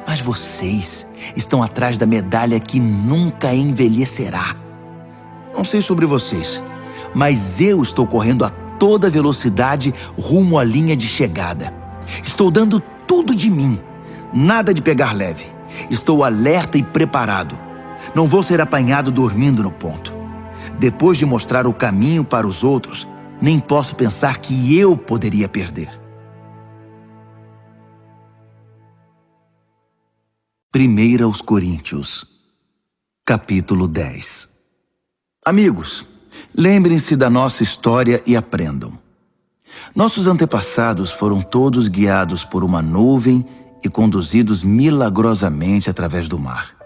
Mas vocês estão atrás da medalha que nunca envelhecerá. Não sei sobre vocês, mas eu estou correndo a toda velocidade rumo à linha de chegada. Estou dando tudo de mim. Nada de pegar leve. Estou alerta e preparado. Não vou ser apanhado dormindo no ponto. Depois de mostrar o caminho para os outros, nem posso pensar que eu poderia perder. 1 aos Coríntios, capítulo 10. Amigos, lembrem-se da nossa história e aprendam. Nossos antepassados foram todos guiados por uma nuvem e conduzidos milagrosamente através do mar.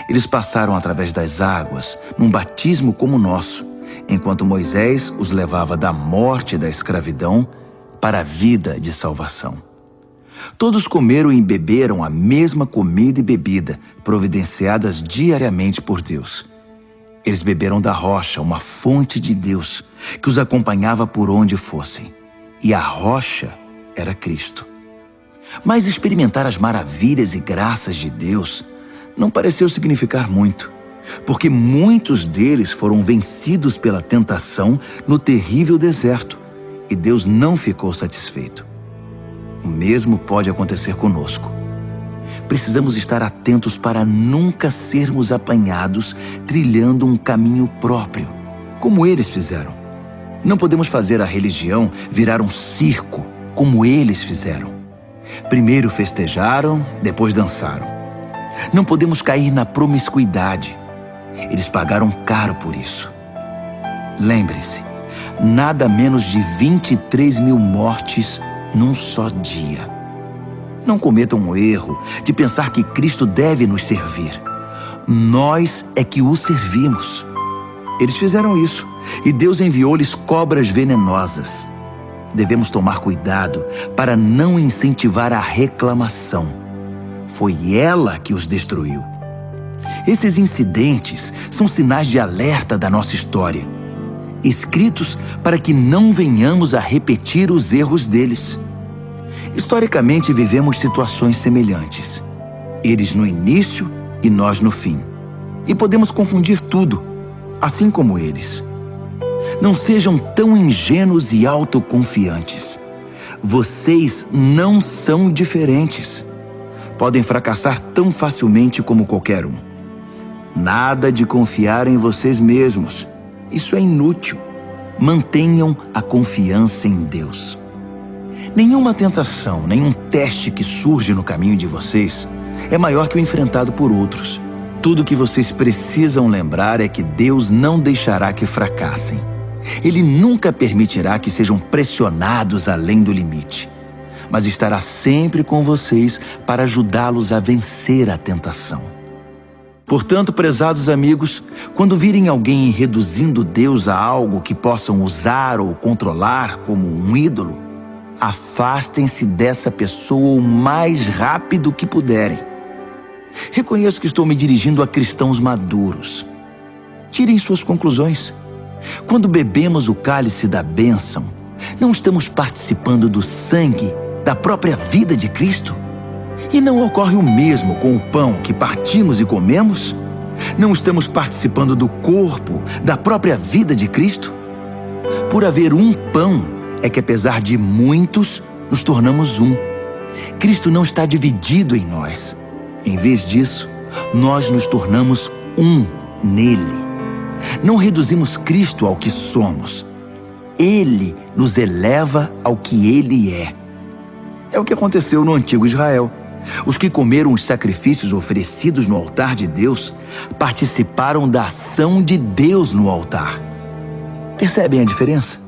Eles passaram através das águas, num batismo como o nosso, enquanto Moisés os levava da morte e da escravidão para a vida de salvação. Todos comeram e beberam a mesma comida e bebida, providenciadas diariamente por Deus. Eles beberam da rocha, uma fonte de Deus, que os acompanhava por onde fossem. E a rocha era Cristo. Mas experimentar as maravilhas e graças de Deus não pareceu significar muito, porque muitos deles foram vencidos pela tentação no terrível deserto, e Deus não ficou satisfeito. O mesmo pode acontecer conosco. Precisamos estar atentos para nunca sermos apanhados trilhando um caminho próprio, como eles fizeram. Não podemos fazer a religião virar um circo, como eles fizeram. Primeiro festejaram, depois dançaram. Não podemos cair na promiscuidade. Eles pagaram caro por isso. Lembrem-se, nada menos de 23 mil mortes num só dia. Não cometam o erro de pensar que Cristo deve nos servir. Nós é que o servimos. Eles fizeram isso e Deus enviou-lhes cobras venenosas. Devemos tomar cuidado para não incentivar a reclamação. Foi ela que os destruiu. Esses incidentes são sinais de alerta da nossa história, escritos para que não venhamos a repetir os erros deles. Historicamente, vivemos situações semelhantes. Eles no início e nós no fim. E podemos confundir tudo, assim como eles. Não sejam tão ingênuos e autoconfiantes. Vocês não são diferentes. Podem fracassar tão facilmente como qualquer um. Nada de confiar em vocês mesmos. Isso é inútil. Mantenham a confiança em Deus. Nenhuma tentação, nenhum teste que surge no caminho de vocês é maior que o enfrentado por outros. Tudo que vocês precisam lembrar é que Deus não deixará que fracassem. Ele nunca permitirá que sejam pressionados além do limite, mas estará sempre com vocês para ajudá-los a vencer a tentação. Portanto, prezados amigos, quando virem alguém reduzindo Deus a algo que possam usar ou controlar como um ídolo, afastem-se dessa pessoa o mais rápido que puderem. Reconheço que estou me dirigindo a cristãos maduros. Tirem suas conclusões. Quando bebemos o cálice da bênção, não estamos participando do sangue da própria vida de Cristo? E não ocorre o mesmo com o pão que partimos e comemos? Não estamos participando do corpo da própria vida de Cristo? Por haver um pão, é que apesar de muitos, nos tornamos um. Cristo não está dividido em nós. Em vez disso, nós nos tornamos um nele. Não reduzimos Cristo ao que somos. Ele nos eleva ao que Ele é. É o que aconteceu no antigo Israel. Os que comeram os sacrifícios oferecidos no altar de Deus participaram da ação de Deus no altar. Percebem a diferença?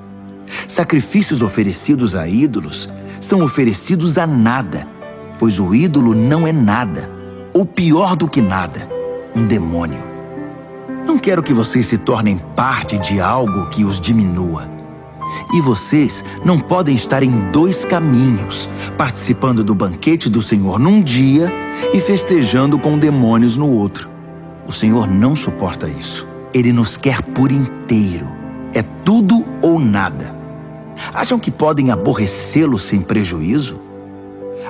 Sacrifícios oferecidos a ídolos são oferecidos a nada, pois o ídolo não é nada, ou pior do que nada, um demônio. Não quero que vocês se tornem parte de algo que os diminua. E vocês não podem estar em dois caminhos, participando do banquete do Senhor num dia e festejando com demônios no outro. O Senhor não suporta isso. Ele nos quer por inteiro. É tudo ou nada. Acham que podem aborrecê-lo sem prejuízo?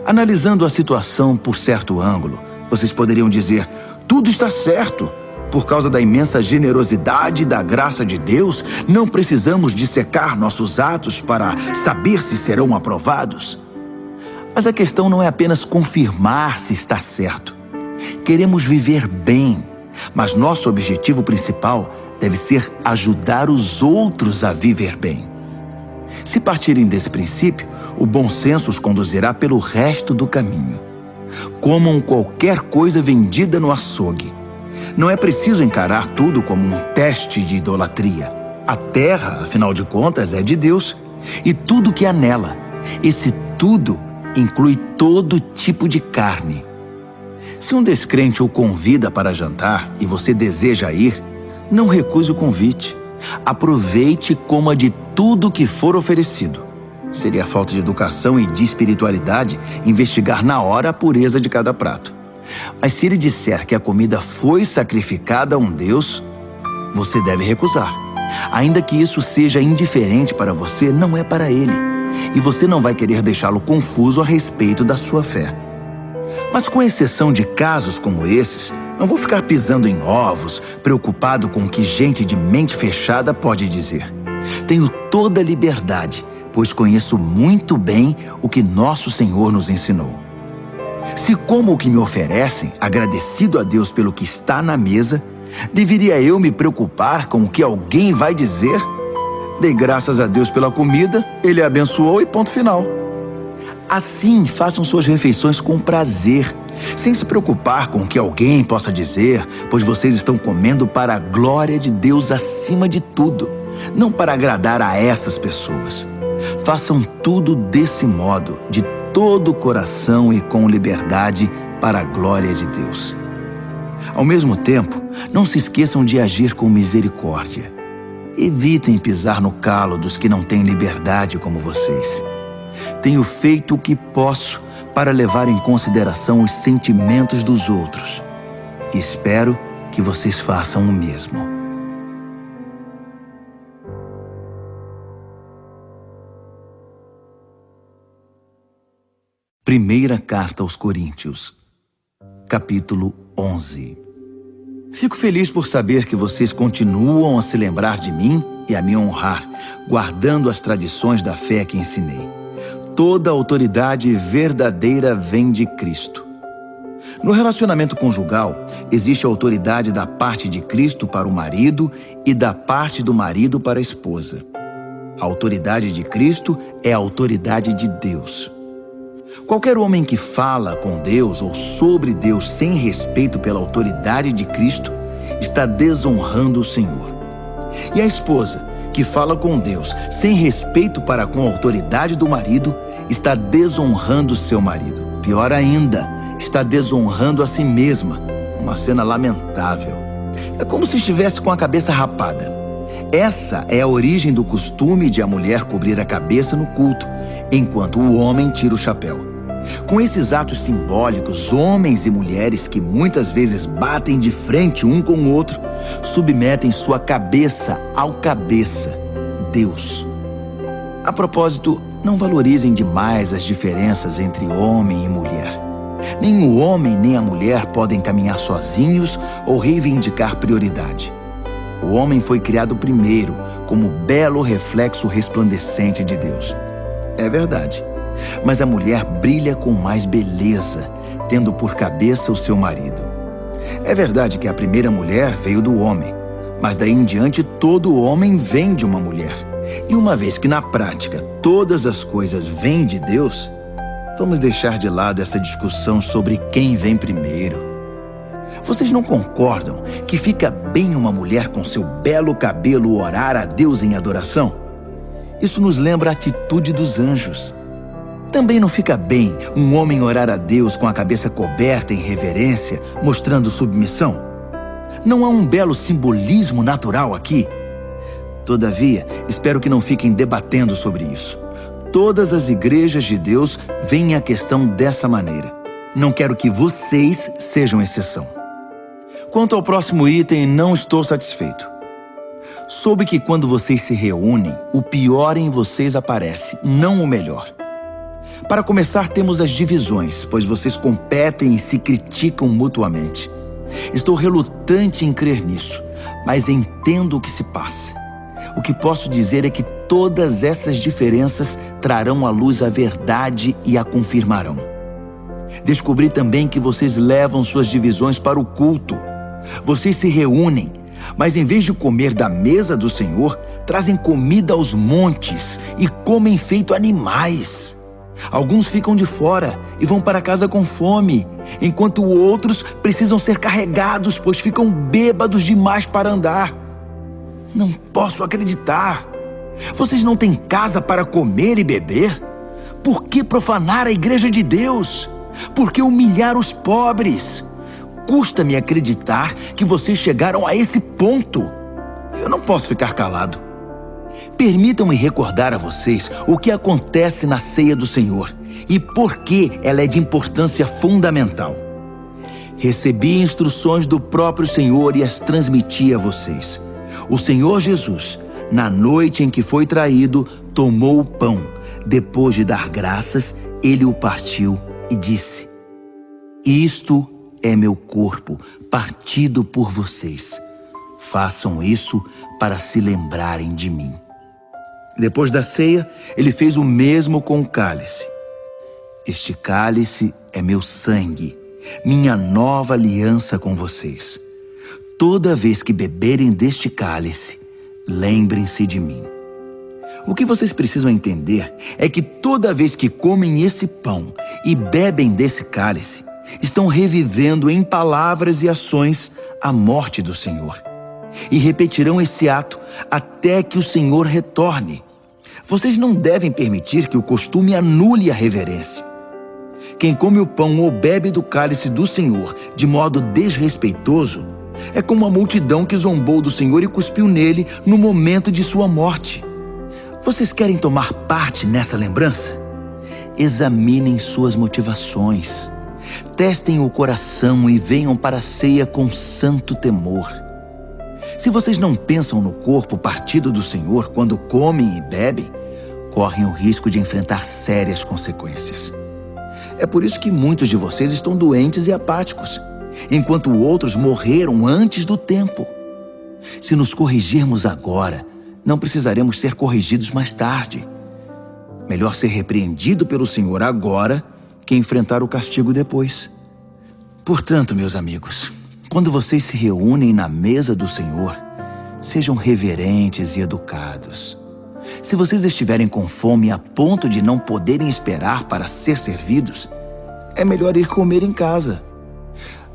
Analisando a situação por certo ângulo, vocês poderiam dizer: tudo está certo. Por causa da imensa generosidade e da graça de Deus, não precisamos dissecar nossos atos para saber se serão aprovados. Mas a questão não é apenas confirmar se está certo. Queremos viver bem, mas nosso objetivo principal deve ser ajudar os outros a viver bem. Se partirem desse princípio, o bom senso os conduzirá pelo resto do caminho. Comam qualquer coisa vendida no açougue. Não é preciso encarar tudo como um teste de idolatria. A terra, afinal de contas, é de Deus, e tudo que há nela. Esse tudo inclui todo tipo de carne. Se um descrente o convida para jantar e você deseja ir, não recuse o convite. Aproveite e coma de tudo que for oferecido. Seria falta de educação e de espiritualidade investigar na hora a pureza de cada prato. Mas se ele disser que a comida foi sacrificada a um Deus, você deve recusar. Ainda que isso seja indiferente para você, não é para ele. E você não vai querer deixá-lo confuso a respeito da sua fé. Mas com exceção de casos como esses, não vou ficar pisando em ovos, preocupado com o que gente de mente fechada pode dizer. Tenho toda a liberdade, pois conheço muito bem o que nosso Senhor nos ensinou. Se como o que me oferecem, agradecido a Deus pelo que está na mesa, deveria eu me preocupar com o que alguém vai dizer? Dei graças a Deus pela comida, Ele a abençoou e ponto final. Assim, façam suas refeições com prazer, sem se preocupar com o que alguém possa dizer, pois vocês estão comendo para a glória de Deus acima de tudo, não para agradar a essas pessoas. Façam tudo desse modo, de todo o coração e com liberdade, para a glória de Deus. Ao mesmo tempo, não se esqueçam de agir com misericórdia. Evitem pisar no calo dos que não têm liberdade como vocês. Tenho feito o que posso para levar em consideração os sentimentos dos outros. E espero que vocês façam o mesmo. Primeira Carta aos Coríntios, capítulo 11. Fico feliz por saber que vocês continuam a se lembrar de mim e a me honrar, guardando as tradições da fé que ensinei. Toda autoridade verdadeira vem de Cristo. No relacionamento conjugal, existe a autoridade da parte de Cristo para o marido e da parte do marido para a esposa. A autoridade de Cristo é a autoridade de Deus. Qualquer homem que fala com Deus ou sobre Deus sem respeito pela autoridade de Cristo está desonrando o Senhor. E a esposa que fala com Deus sem respeito para com a autoridade do marido está desonrando seu marido. Pior ainda, está desonrando a si mesma. Uma cena lamentável. É como se estivesse com a cabeça rapada. Essa é a origem do costume de a mulher cobrir a cabeça no culto, enquanto o homem tira o chapéu. Com esses atos simbólicos, homens e mulheres que muitas vezes batem de frente um com o outro, submetem sua cabeça ao cabeça, Deus. A propósito, não valorizem demais as diferenças entre homem e mulher. Nem o homem nem a mulher podem caminhar sozinhos ou reivindicar prioridade. O homem foi criado primeiro, como belo reflexo resplandecente de Deus. É verdade. Mas a mulher brilha com mais beleza, tendo por cabeça o seu marido. É verdade que a primeira mulher veio do homem, mas daí em diante todo homem vem de uma mulher. E uma vez que na prática todas as coisas vêm de Deus, vamos deixar de lado essa discussão sobre quem vem primeiro. Vocês não concordam que fica bem uma mulher com seu belo cabelo orar a Deus em adoração? Isso nos lembra a atitude dos anjos. Também não fica bem um homem orar a Deus com a cabeça coberta em reverência, mostrando submissão? Não há um belo simbolismo natural aqui? Todavia, espero que não fiquem debatendo sobre isso. Todas as igrejas de Deus veem a questão dessa maneira. Não quero que vocês sejam exceção. Quanto ao próximo item, não estou satisfeito. Soube que quando vocês se reúnem, o pior em vocês aparece, não o melhor. Para começar, temos as divisões, pois vocês competem e se criticam mutuamente. Estou relutante em crer nisso, mas entendo o que se passa. O que posso dizer é que todas essas diferenças trarão à luz a verdade e a confirmarão. Descobri também que vocês levam suas divisões para o culto. Vocês se reúnem, mas em vez de comer da mesa do Senhor, trazem comida aos montes e comem feito animais. Alguns ficam de fora e vão para casa com fome, enquanto outros precisam ser carregados, pois ficam bêbados demais para andar. Não posso acreditar. Vocês não têm casa para comer e beber? Por que profanar a igreja de Deus? Por que humilhar os pobres? Custa-me acreditar que vocês chegaram a esse ponto. Eu não posso ficar calado. Permitam-me recordar a vocês o que acontece na ceia do Senhor e por que ela é de importância fundamental. Recebi instruções do próprio Senhor e as transmiti a vocês. O Senhor Jesus, na noite em que foi traído, tomou o pão. Depois de dar graças, ele o partiu e disse: "Isto é meu corpo, partido por vocês. Façam isso para se lembrarem de mim." Depois da ceia, ele fez o mesmo com o cálice. "Este cálice é meu sangue, minha nova aliança com vocês. Toda vez que beberem deste cálice, lembrem-se de mim." O que vocês precisam entender é que toda vez que comem esse pão e bebem desse cálice, estão revivendo em palavras e ações a morte do Senhor. E repetirão esse ato até que o Senhor retorne. Vocês não devem permitir que o costume anule a reverência. Quem come o pão ou bebe do cálice do Senhor de modo desrespeitoso é como a multidão que zombou do Senhor e cuspiu nele no momento de sua morte. Vocês querem tomar parte nessa lembrança? Examinem suas motivações. Testem o coração e venham para a ceia com santo temor. Se vocês não pensam no corpo partido do Senhor quando comem e bebem, correm o risco de enfrentar sérias consequências. É por isso que muitos de vocês estão doentes e apáticos, enquanto outros morreram antes do tempo. Se nos corrigirmos agora, não precisaremos ser corrigidos mais tarde. Melhor ser repreendido pelo Senhor agora que enfrentar o castigo depois. Portanto, meus amigos, quando vocês se reúnem na mesa do Senhor, sejam reverentes e educados. Se vocês estiverem com fome a ponto de não poderem esperar para ser servidos, é melhor ir comer em casa.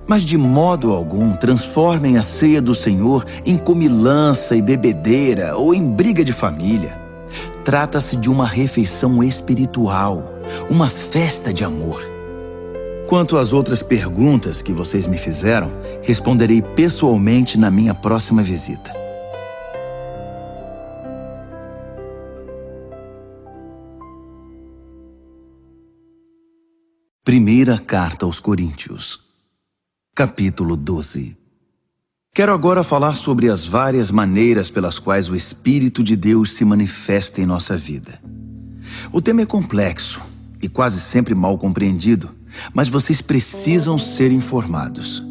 Mas de modo algum transformem a ceia do Senhor em comilança e bebedeira ou em briga de família. Trata-se de uma refeição espiritual, uma festa de amor. Quanto às outras perguntas que vocês me fizeram, responderei pessoalmente na minha próxima visita. Primeira Carta aos Coríntios, capítulo 12. Quero agora falar sobre as várias maneiras pelas quais o Espírito de Deus se manifesta em nossa vida. O tema é complexo e quase sempre mal compreendido, mas vocês precisam ser informados.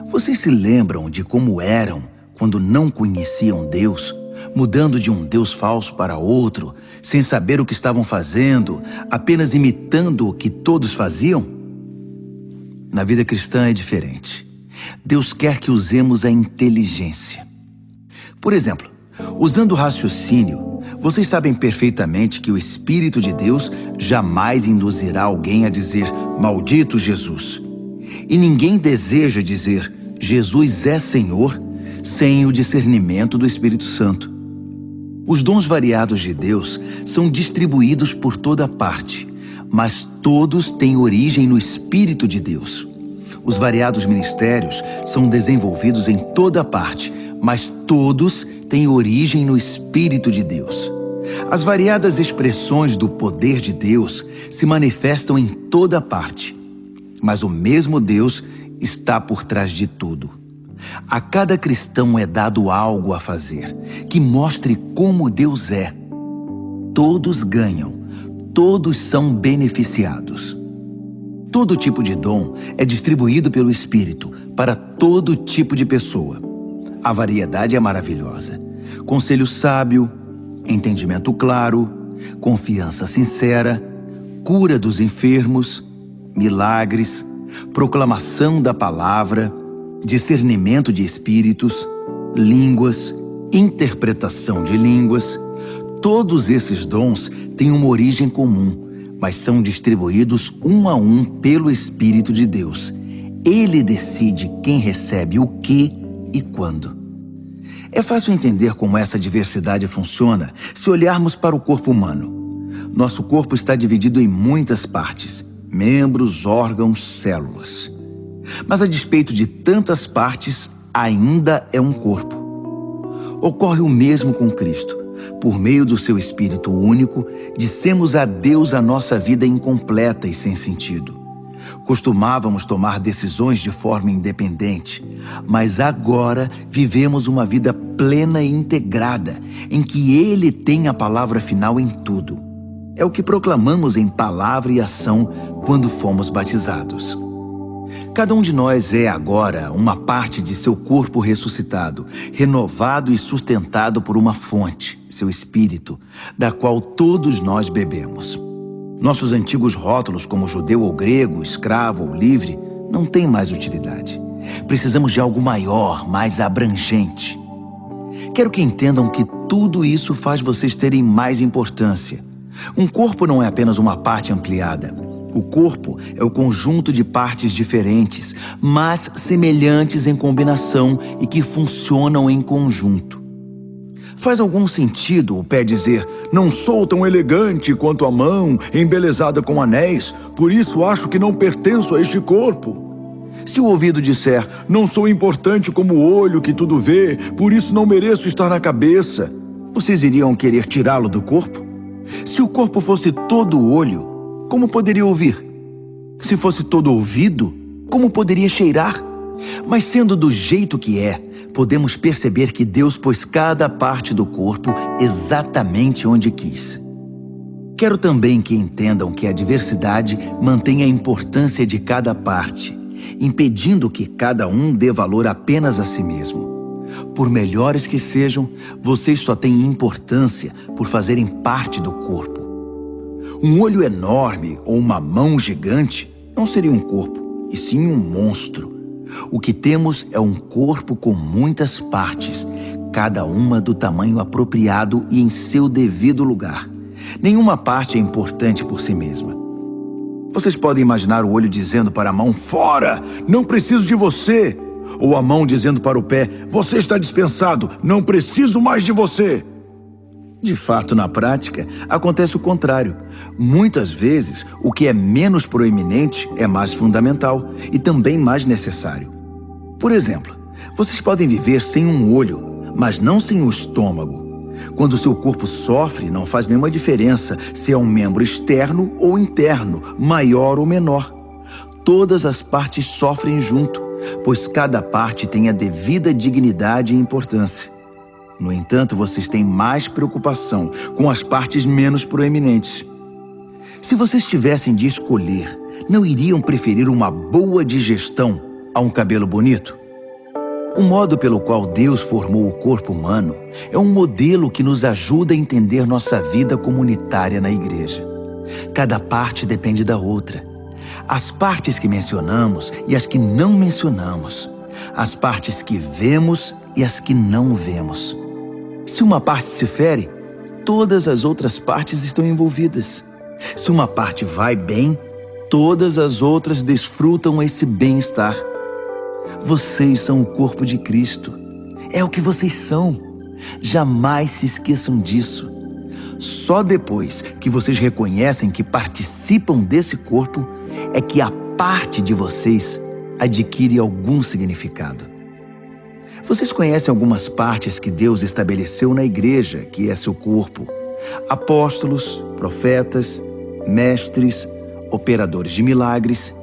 Vocês se lembram de como eram quando não conheciam Deus, mudando de um Deus falso para outro, sem saber o que estavam fazendo, apenas imitando o que todos faziam? Na vida cristã é diferente. Deus quer que usemos a inteligência. Por exemplo, usando o raciocínio, vocês sabem perfeitamente que o Espírito de Deus jamais induzirá alguém a dizer, maldito Jesus. E ninguém deseja dizer, Jesus é Senhor, sem o discernimento do Espírito Santo. Os dons variados de Deus são distribuídos por toda parte, mas todos têm origem no Espírito de Deus. Os variados ministérios são desenvolvidos em toda parte, mas todos têm origem no Espírito de Deus. As variadas expressões do poder de Deus se manifestam em toda parte, mas o mesmo Deus está por trás de tudo. A cada cristão é dado algo a fazer, que mostre como Deus é. Todos ganham, todos são beneficiados. Todo tipo de dom é distribuído pelo Espírito para todo tipo de pessoa. A variedade é maravilhosa. Conselho sábio, entendimento claro, confiança sincera, cura dos enfermos, milagres, proclamação da palavra, discernimento de espíritos, línguas, interpretação de línguas. Todos esses dons têm uma origem comum, mas são distribuídos um a um pelo Espírito de Deus. Ele decide quem recebe o que e quando. É fácil entender como essa diversidade funciona se olharmos para o corpo humano. Nosso corpo está dividido em muitas partes, membros, órgãos, células. Mas a despeito de tantas partes, ainda é um corpo. Ocorre o mesmo com Cristo. Por meio do seu Espírito único, dissemos a Deus a nossa vida incompleta e sem sentido. Costumávamos tomar decisões de forma independente, mas agora vivemos uma vida plena e integrada, em que Ele tem a palavra final em tudo. É o que proclamamos em palavra e ação quando fomos batizados. Cada um de nós é agora uma parte de seu corpo ressuscitado, renovado e sustentado por uma fonte, seu Espírito, da qual todos nós bebemos. Nossos antigos rótulos como judeu ou grego, escravo ou livre, não têm mais utilidade. Precisamos de algo maior, mais abrangente. Quero que entendam que tudo isso faz vocês terem mais importância. Um corpo não é apenas uma parte ampliada. O corpo é o conjunto de partes diferentes, mas semelhantes em combinação e que funcionam em conjunto. Faz algum sentido o pé dizer: não sou tão elegante quanto a mão, embelezada com anéis, por isso acho que não pertenço a este corpo? Se o ouvido disser: não sou importante como o olho que tudo vê, por isso não mereço estar na cabeça, vocês iriam querer tirá-lo do corpo? Se o corpo fosse todo olho, como poderia ouvir? Se fosse todo ouvido, como poderia cheirar? Mas sendo do jeito que é, podemos perceber que Deus pôs cada parte do corpo exatamente onde quis. Quero também que entendam que a diversidade mantém a importância de cada parte, impedindo que cada um dê valor apenas a si mesmo. Por melhores que sejam, vocês só têm importância por fazerem parte do corpo. Um olho enorme ou uma mão gigante não seria um corpo, e sim um monstro. O que temos é um corpo com muitas partes, cada uma do tamanho apropriado e em seu devido lugar. Nenhuma parte é importante por si mesma. Vocês podem imaginar o olho dizendo para a mão: fora, não preciso de você. Ou a mão dizendo para o pé: você está dispensado, não preciso mais de você. De fato, na prática, acontece o contrário. Muitas vezes, o que é menos proeminente é mais fundamental e também mais necessário. Por exemplo, vocês podem viver sem um olho, mas não sem o estômago. Quando seu corpo sofre, não faz nenhuma diferença se é um membro externo ou interno, maior ou menor. Todas as partes sofrem junto, pois cada parte tem a devida dignidade e importância. No entanto, vocês têm mais preocupação com as partes menos proeminentes. Se vocês tivessem de escolher, não iriam preferir uma boa digestão a um cabelo bonito? O modo pelo qual Deus formou o corpo humano é um modelo que nos ajuda a entender nossa vida comunitária na igreja. Cada parte depende da outra. As partes que mencionamos e as que não mencionamos. As partes que vemos e as que não vemos. Se uma parte se fere, todas as outras partes estão envolvidas. Se uma parte vai bem, todas as outras desfrutam esse bem-estar. Vocês são o corpo de Cristo. É o que vocês são. Jamais se esqueçam disso. Só depois que vocês reconhecem que participam desse corpo, é que a parte de vocês adquire algum significado. Vocês conhecem algumas partes que Deus estabeleceu na igreja, que é seu corpo: apóstolos, profetas, mestres, operadores de milagres,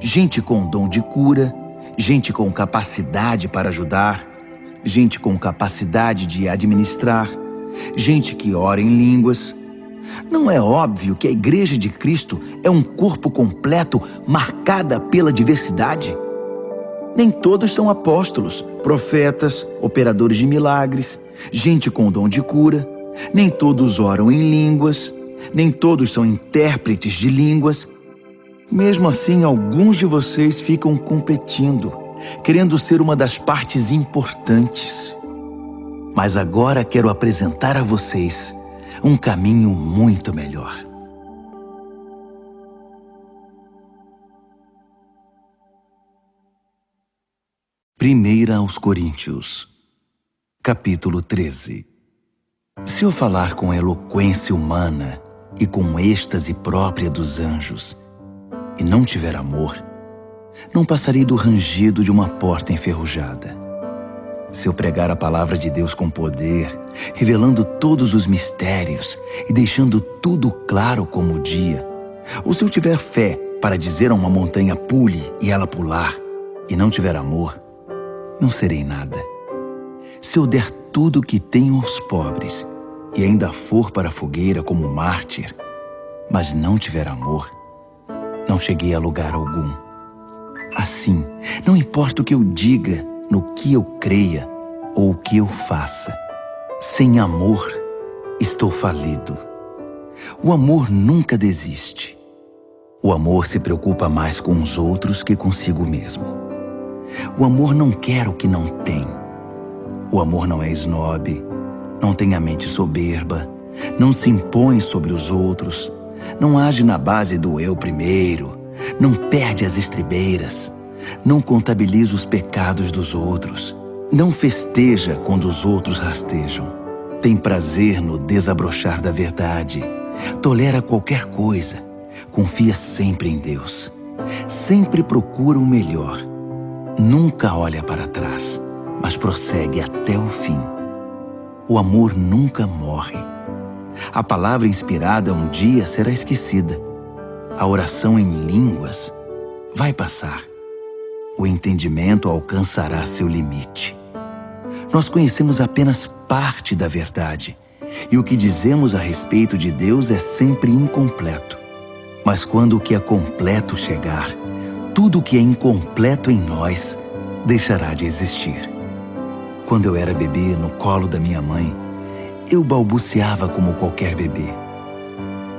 gente com dom de cura, gente com capacidade para ajudar, gente com capacidade de administrar, gente que ora em línguas. Não é óbvio que a Igreja de Cristo é um corpo completo marcada pela diversidade? Nem todos são apóstolos, profetas, operadores de milagres, gente com dom de cura. Nem todos oram em línguas. Nem todos são intérpretes de línguas. Mesmo assim, alguns de vocês ficam competindo, querendo ser uma das partes importantes. Mas agora quero apresentar a vocês um caminho muito melhor. Primeira aos Coríntios, capítulo 13. Se eu falar com eloquência humana e com êxtase própria dos anjos, e não tiver amor, não passarei do rangido de uma porta enferrujada. Se eu pregar a palavra de Deus com poder, revelando todos os mistérios e deixando tudo claro como o dia, ou se eu tiver fé para dizer a uma montanha pule e ela pular, e não tiver amor, não serei nada. Se eu der tudo o que tenho aos pobres e ainda for para a fogueira como mártir, mas não tiver amor, não cheguei a lugar algum. Assim, não importa o que eu diga, no que eu creia ou o que eu faça, sem amor, estou falido. O amor nunca desiste. O amor se preocupa mais com os outros que consigo mesmo. O amor não quer o que não tem. O amor não é esnobe, não tem a mente soberba, não se impõe sobre os outros, não age na base do eu primeiro, não perde as estribeiras, não contabiliza os pecados dos outros, não festeja quando os outros rastejam, Tem prazer no desabrochar da verdade. Tolera qualquer coisa. Confia sempre em Deus. Sempre procura o melhor. Nunca olha para trás, mas prossegue até o fim. O amor nunca morre. A palavra inspirada um dia será esquecida. A oração em línguas vai passar. O entendimento alcançará seu limite. Nós conhecemos apenas parte da verdade, e o que dizemos a respeito de Deus é sempre incompleto. Mas quando o que é completo chegar, tudo o que é incompleto em nós deixará de existir. Quando eu era bebê no colo da minha mãe, eu balbuciava como qualquer bebê.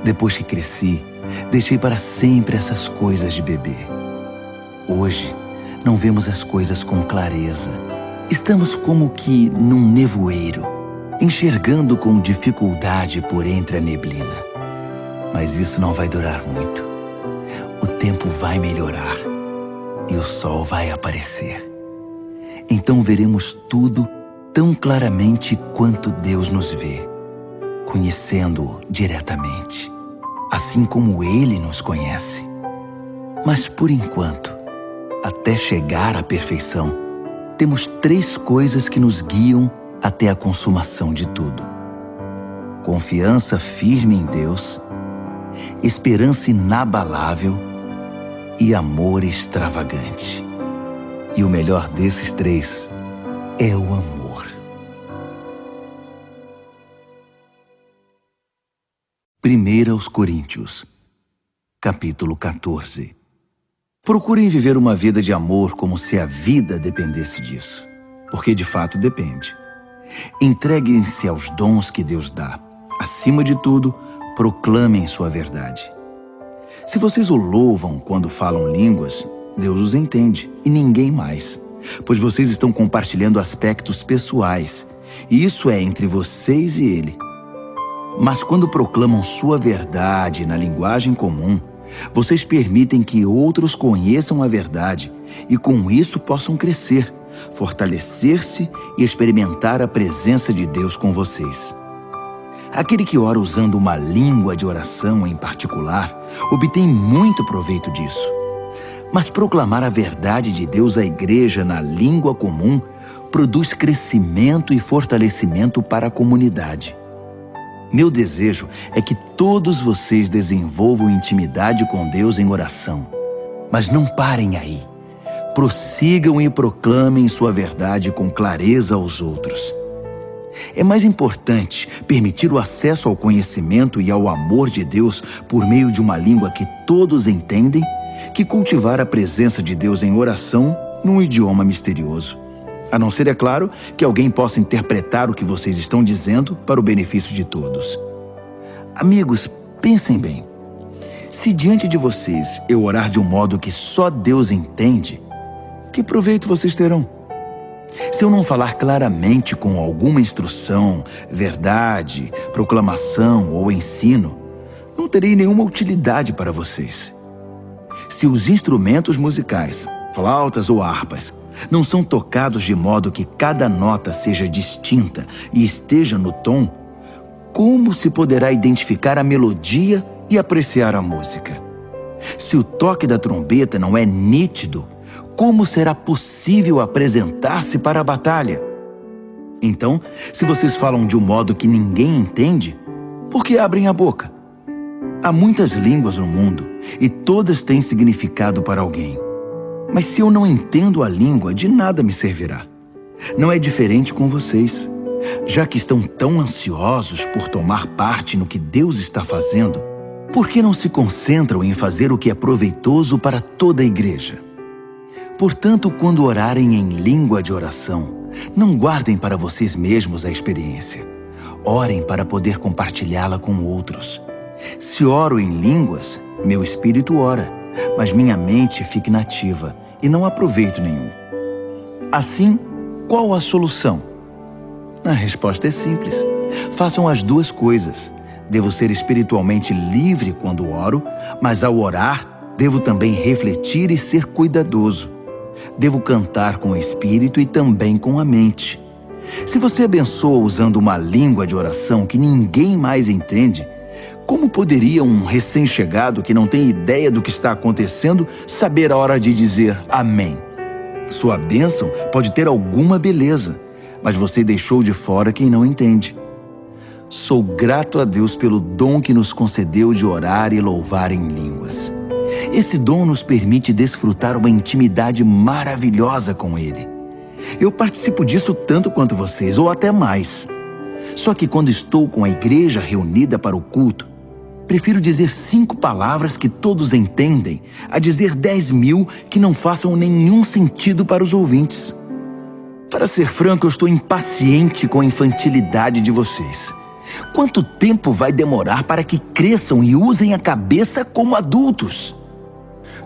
Depois que cresci, deixei para sempre essas coisas de bebê. Hoje, não vemos as coisas com clareza. Estamos como que num nevoeiro, enxergando com dificuldade por entre a neblina. Mas isso não vai durar muito. O tempo vai melhorar e o sol vai aparecer. Então veremos tudo tão claramente quanto Deus nos vê, conhecendo-o diretamente, assim como Ele nos conhece. Mas por enquanto, até chegar à perfeição, temos 3 coisas que nos guiam até a consumação de tudo: confiança firme em Deus, esperança inabalável e amor extravagante. E o melhor desses 3 é o amor. 1 Coríntios, capítulo 14. Procurem viver uma vida de amor como se a vida dependesse disso, porque de fato depende. Entreguem-se aos dons que Deus dá. Acima de tudo, proclamem sua verdade. Se vocês o louvam quando falam línguas, Deus os entende e ninguém mais, pois vocês estão compartilhando aspectos pessoais, e isso é entre vocês e Ele. Mas quando proclamam sua verdade na linguagem comum, vocês permitem que outros conheçam a verdade e com isso possam crescer, fortalecer-se e experimentar a presença de Deus com vocês. Aquele que ora usando uma língua de oração em particular obtém muito proveito disso. Mas proclamar a verdade de Deus à igreja na língua comum produz crescimento e fortalecimento para a comunidade. Meu desejo é que todos vocês desenvolvam intimidade com Deus em oração. Mas não parem aí. Prossigam e proclamem sua verdade com clareza aos outros. É mais importante permitir o acesso ao conhecimento e ao amor de Deus por meio de uma língua que todos entendem que cultivar a presença de Deus em oração num idioma misterioso. A não ser, é claro, que alguém possa interpretar o que vocês estão dizendo para o benefício de todos. Amigos, pensem bem. Se diante de vocês eu orar de um modo que só Deus entende, que proveito vocês terão? Se eu não falar claramente com alguma instrução, verdade, proclamação ou ensino, não terei nenhuma utilidade para vocês. Se os instrumentos musicais, flautas ou harpas, não são tocados de modo que cada nota seja distinta e esteja no tom, como se poderá identificar a melodia e apreciar a música? Se o toque da trombeta não é nítido, como será possível apresentar-se para a batalha? Então, se vocês falam de um modo que ninguém entende, por que abrem a boca? Há muitas línguas no mundo e todas têm significado para alguém. Mas se eu não entendo a língua, de nada me servirá. Não é diferente com vocês. Já que estão tão ansiosos por tomar parte no que Deus está fazendo, por que não se concentram em fazer o que é proveitoso para toda a igreja? Portanto, quando orarem em língua de oração, não guardem para vocês mesmos a experiência. Orem para poder compartilhá-la com outros. Se oro em línguas, meu espírito ora, mas minha mente fica inativa e não há proveito nenhum. Assim, qual a solução? A resposta é simples. Façam as 2 coisas. Devo ser espiritualmente livre quando oro, mas ao orar, devo também refletir e ser cuidadoso. Devo cantar com o espírito e também com a mente. Se você abençoa usando uma língua de oração que ninguém mais entende, como poderia um recém-chegado que não tem ideia do que está acontecendo saber a hora de dizer amém? Sua bênção pode ter alguma beleza, mas você deixou de fora quem não entende. Sou grato a Deus pelo dom que nos concedeu de orar e louvar em línguas. Esse dom nos permite desfrutar uma intimidade maravilhosa com Ele. Eu participo disso tanto quanto vocês, ou até mais. Só que quando estou com a igreja reunida para o culto, prefiro dizer 5 palavras que todos entendem, a dizer 10.000 que não façam nenhum sentido para os ouvintes. Para ser franco, eu estou impaciente com a infantilidade de vocês. Quanto tempo vai demorar para que cresçam e usem a cabeça como adultos?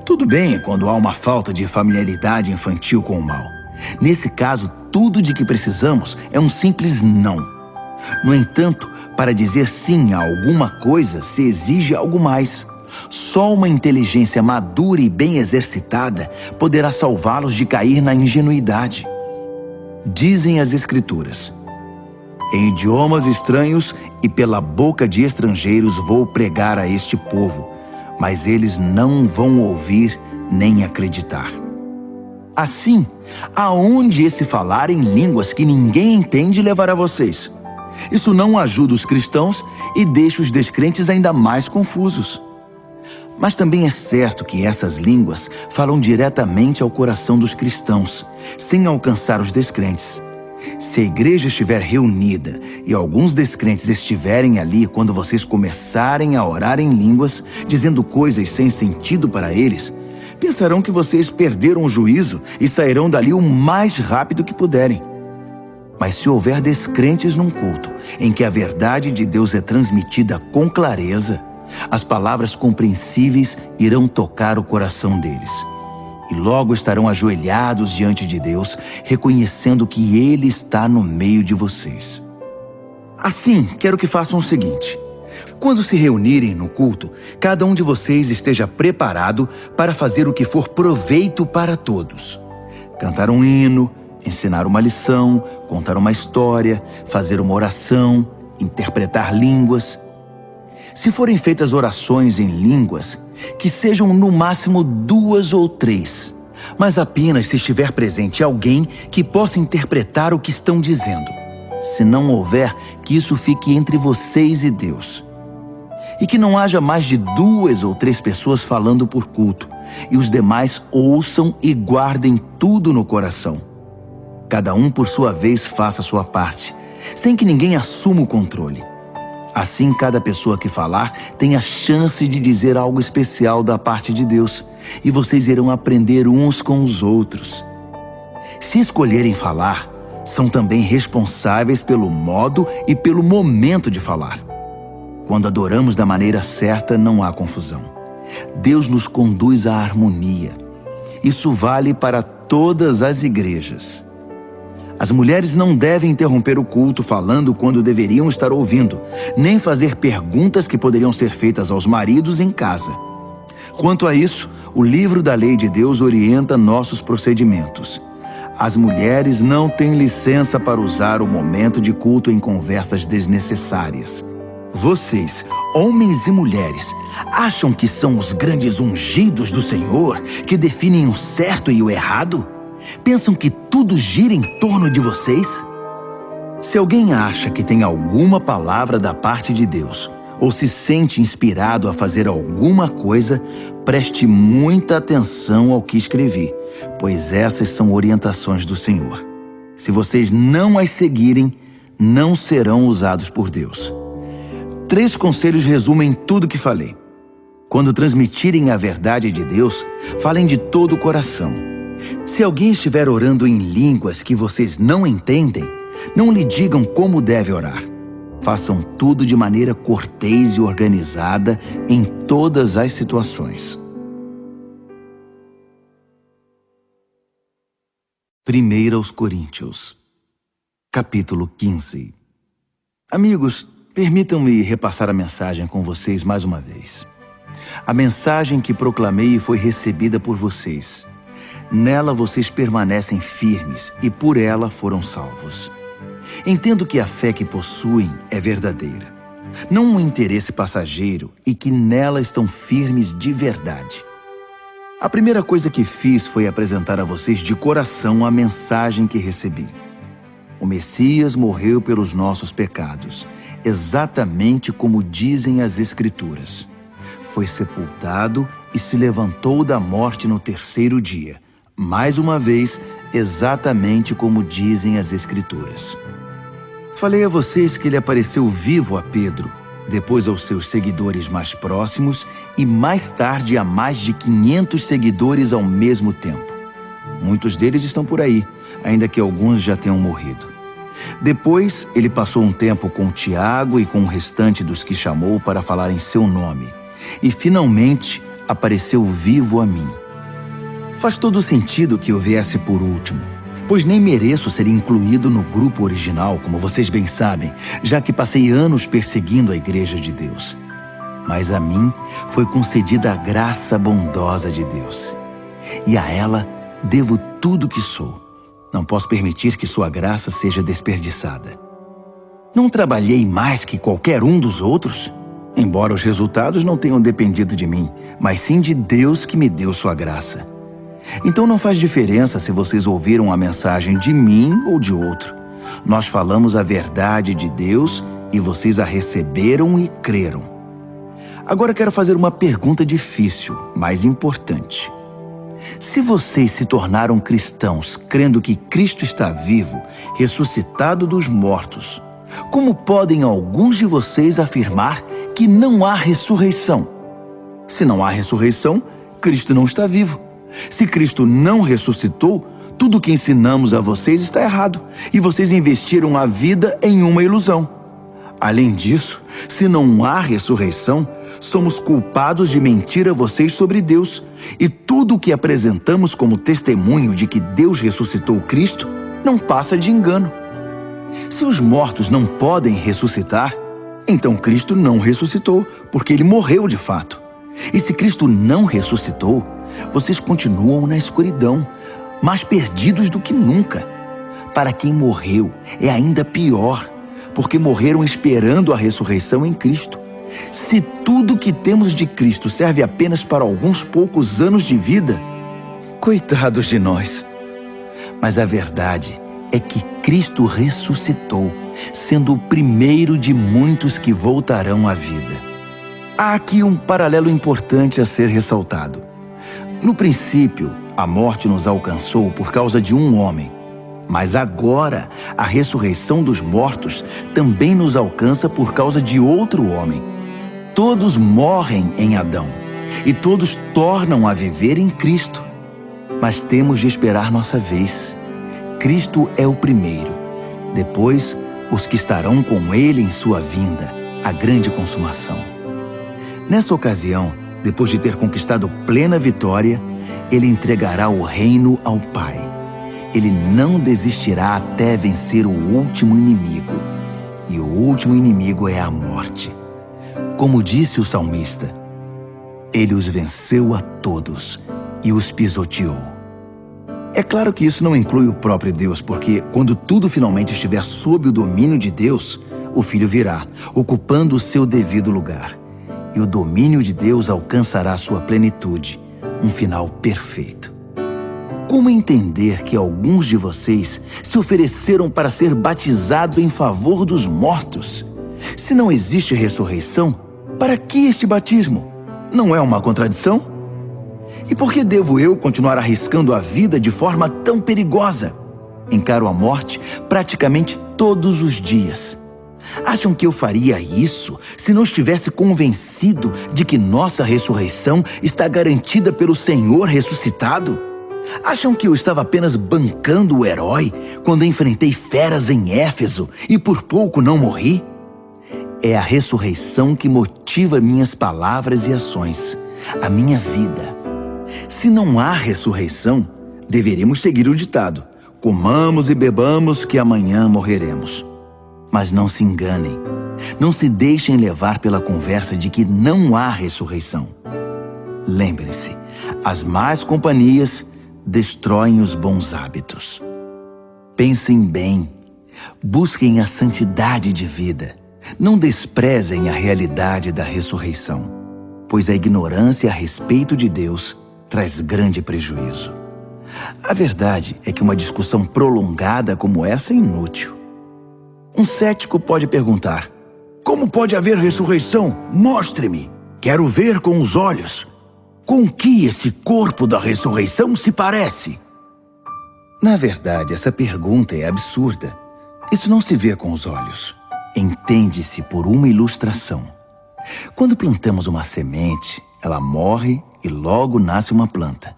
Tudo bem quando há uma falta de familiaridade infantil com o mal. Nesse caso, tudo de que precisamos é um simples não. No entanto, para dizer sim a alguma coisa, se exige algo mais. Só uma inteligência madura e bem exercitada poderá salvá-los de cair na ingenuidade. Dizem as Escrituras: em idiomas estranhos e pela boca de estrangeiros vou pregar a este povo, mas eles não vão ouvir nem acreditar. Assim, aonde esse falar em línguas que ninguém entende levará vocês? Isso não ajuda os cristãos e deixa os descrentes ainda mais confusos. Mas também é certo que essas línguas falam diretamente ao coração dos cristãos, sem alcançar os descrentes. Se a igreja estiver reunida e alguns descrentes estiverem ali quando vocês começarem a orar em línguas, dizendo coisas sem sentido para eles, pensarão que vocês perderam o juízo e sairão dali o mais rápido que puderem. Mas se houver descrentes num culto em que a verdade de Deus é transmitida com clareza, as palavras compreensíveis irão tocar o coração deles. E logo estarão ajoelhados diante de Deus, reconhecendo que Ele está no meio de vocês. Assim, quero que façam o seguinte: quando se reunirem no culto, cada um de vocês esteja preparado para fazer o que for proveito para todos. Cantar um hino, ensinar uma lição, contar uma história, fazer uma oração, interpretar línguas. Se forem feitas orações em línguas, que sejam no máximo 2 ou 3, mas apenas se estiver presente alguém que possa interpretar o que estão dizendo. Se não houver, que isso fique entre vocês e Deus. E que não haja mais de 2 ou 3 pessoas falando por culto, e os demais ouçam e guardem tudo no coração. Cada um, por sua vez, faça a sua parte, sem que ninguém assuma o controle. Assim, cada pessoa que falar tem a chance de dizer algo especial da parte de Deus, e vocês irão aprender uns com os outros. Se escolherem falar, são também responsáveis pelo modo e pelo momento de falar. Quando adoramos da maneira certa, não há confusão. Deus nos conduz à harmonia. Isso vale para todas as igrejas. As mulheres não devem interromper o culto falando quando deveriam estar ouvindo, nem fazer perguntas que poderiam ser feitas aos maridos em casa. Quanto a isso, o livro da lei de Deus orienta nossos procedimentos. As mulheres não têm licença para usar o momento de culto em conversas desnecessárias. Vocês, homens e mulheres, acham que são os grandes ungidos do Senhor que definem o certo e o errado? Pensam que tudo gira em torno de vocês? Se alguém acha que tem alguma palavra da parte de Deus, ou se sente inspirado a fazer alguma coisa, preste muita atenção ao que escrevi, pois essas são orientações do Senhor. Se vocês não as seguirem, não serão usados por Deus. 3 conselhos resumem tudo o que falei. Quando transmitirem a verdade de Deus, falem de todo o coração. Se alguém estiver orando em línguas que vocês não entendem, não lhe digam como deve orar. Façam tudo de maneira cortês e organizada em todas as situações. 1 Coríntios, capítulo 15. Amigos, permitam-me repassar a mensagem com vocês mais uma vez. A mensagem que proclamei foi recebida por vocês. Nela vocês permanecem firmes e por ela foram salvos. Entendo que a fé que possuem é verdadeira, não um interesse passageiro, e que nela estão firmes de verdade. A primeira coisa que fiz foi apresentar a vocês de coração a mensagem que recebi. O Messias morreu pelos nossos pecados, exatamente como dizem as Escrituras. Foi sepultado e se levantou da morte no terceiro dia, mais uma vez, exatamente como dizem as Escrituras. Falei a vocês que ele apareceu vivo a Pedro, depois aos seus seguidores mais próximos e mais tarde a mais de 500 seguidores ao mesmo tempo. Muitos deles estão por aí, ainda que alguns já tenham morrido. Depois, ele passou um tempo com Tiago e com o restante dos que chamou para falar em seu nome. E, finalmente, apareceu vivo a mim. Faz todo sentido que eu viesse por último, pois nem mereço ser incluído no grupo original, como vocês bem sabem, já que passei anos perseguindo a Igreja de Deus. Mas a mim foi concedida a graça bondosa de Deus. E a ela devo tudo o que sou. Não posso permitir que sua graça seja desperdiçada. Não trabalhei mais que qualquer um dos outros, embora os resultados não tenham dependido de mim, mas sim de Deus que me deu sua graça. Então não faz diferença se vocês ouviram a mensagem de mim ou de outro. Nós falamos a verdade de Deus e vocês a receberam e creram. Agora quero fazer uma pergunta difícil, mas importante. Se vocês se tornaram cristãos crendo que Cristo está vivo, ressuscitado dos mortos, como podem alguns de vocês afirmar que não há ressurreição? Se não há ressurreição, Cristo não está vivo. Se Cristo não ressuscitou, tudo o que ensinamos a vocês está errado, e vocês investiram a vida em uma ilusão. Além disso, se não há ressurreição, somos culpados de mentir a vocês sobre Deus, e tudo o que apresentamos como testemunho de que Deus ressuscitou Cristo não passa de engano. Se os mortos não podem ressuscitar, então Cristo não ressuscitou, porque ele morreu de fato. E se Cristo não ressuscitou, vocês continuam na escuridão, mais perdidos do que nunca. Para quem morreu, é ainda pior, porque morreram esperando a ressurreição em Cristo. Se tudo que temos de Cristo serve apenas para alguns poucos anos de vida, coitados de nós. Mas a verdade é que Cristo ressuscitou, sendo o primeiro de muitos que voltarão à vida. Há aqui um paralelo importante a ser ressaltado. No princípio, a morte nos alcançou por causa de um homem. Mas agora, a ressurreição dos mortos também nos alcança por causa de outro homem. Todos morrem em Adão, e todos tornam a viver em Cristo. Mas temos de esperar nossa vez. Cristo é o primeiro. Depois, os que estarão com ele em sua vinda, a grande consumação. Nessa ocasião, depois de ter conquistado plena vitória, ele entregará o reino ao Pai. Ele não desistirá até vencer o último inimigo. E o último inimigo é a morte. Como disse o salmista, ele os venceu a todos e os pisoteou. É claro que isso não inclui o próprio Deus, porque quando tudo finalmente estiver sob o domínio de Deus, o Filho virá, ocupando o seu devido lugar. E o domínio de Deus alcançará sua plenitude, um final perfeito. Como entender que alguns de vocês se ofereceram para ser batizados em favor dos mortos? Se não existe ressurreição, para que este batismo? Não é uma contradição? E por que devo eu continuar arriscando a vida de forma tão perigosa? Encaro a morte praticamente todos os dias. Acham que eu faria isso se não estivesse convencido de que nossa ressurreição está garantida pelo Senhor ressuscitado? Acham que eu estava apenas bancando o herói quando enfrentei feras em Éfeso e por pouco não morri? É a ressurreição que motiva minhas palavras e ações, a minha vida. Se não há ressurreição, deveríamos seguir o ditado: comamos e bebamos que amanhã morreremos. Mas não se enganem, não se deixem levar pela conversa de que não há ressurreição. Lembrem-se, as más companhias destroem os bons hábitos. Pensem bem, Busquem a santidade de vida. Não desprezem a realidade da ressurreição, pois a ignorância a respeito de Deus traz grande prejuízo. A verdade é que uma discussão prolongada como essa é inútil. Um cético pode perguntar: como pode haver ressurreição? Mostre-me. Quero ver com os olhos. Com que esse corpo da ressurreição se parece? Na verdade, essa pergunta é absurda. Isso não se vê com os olhos. Entende-se por uma ilustração. Quando plantamos uma semente, ela morre e logo nasce uma planta.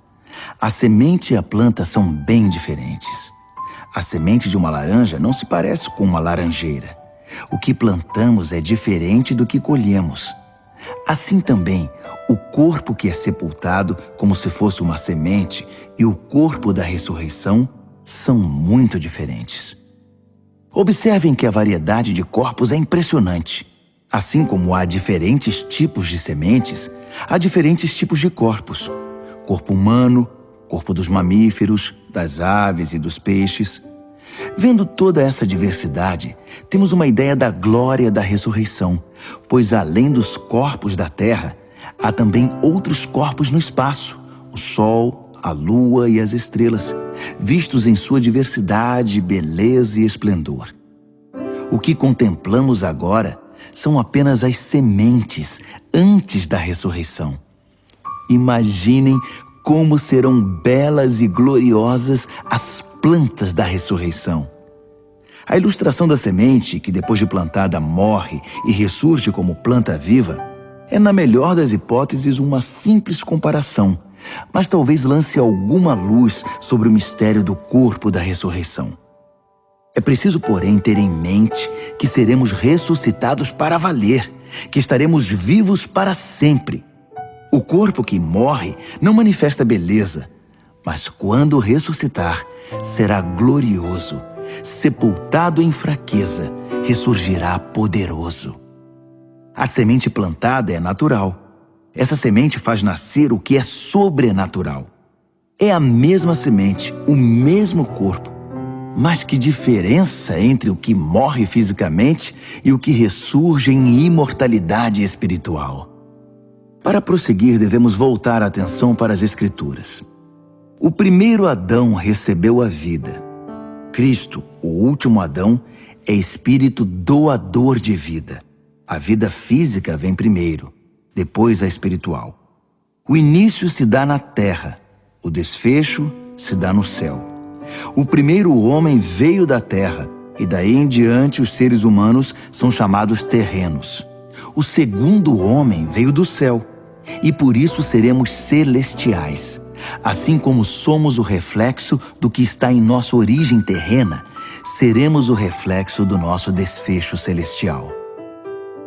A semente e a planta são bem diferentes. A semente de uma laranja não se parece com uma laranjeira. O que plantamos é diferente do que colhemos. Assim também, o corpo que é sepultado como se fosse uma semente e o corpo da ressurreição são muito diferentes. Observem que a variedade de corpos é impressionante. Assim como há diferentes tipos de sementes, há diferentes tipos de corpos. Corpo humano, corpo dos mamíferos, das aves e dos peixes. Vendo toda essa diversidade, temos uma ideia da glória da ressurreição, pois além dos corpos da terra, há também outros corpos no espaço, o sol, a lua e as estrelas, vistos em sua diversidade, beleza e esplendor. O que contemplamos agora são apenas as sementes antes da ressurreição. Imaginem como serão belas e gloriosas as plantas da ressurreição. A ilustração da semente, que depois de plantada morre e ressurge como planta viva, é, na melhor das hipóteses, uma simples comparação, mas talvez lance alguma luz sobre o mistério do corpo da ressurreição. É preciso, porém, ter em mente que seremos ressuscitados para valer, que estaremos vivos para sempre. O corpo que morre não manifesta beleza, mas quando ressuscitar, será glorioso. Sepultado em fraqueza, ressurgirá poderoso. A semente plantada é natural. Essa semente faz nascer o que é sobrenatural. É a mesma semente, o mesmo corpo. Mas que diferença entre o que morre fisicamente e o que ressurge em imortalidade espiritual. Para prosseguir, devemos voltar a atenção para as Escrituras. O primeiro Adão recebeu a vida. Cristo, o último Adão, é espírito doador de vida. A vida física vem primeiro, depois a espiritual. O início se dá na terra, o desfecho se dá no céu. O primeiro homem veio da terra, e daí em diante os seres humanos são chamados terrenos. O segundo homem veio do céu, e por isso seremos celestiais. Assim como somos o reflexo do que está em nossa origem terrena, seremos o reflexo do nosso desfecho celestial.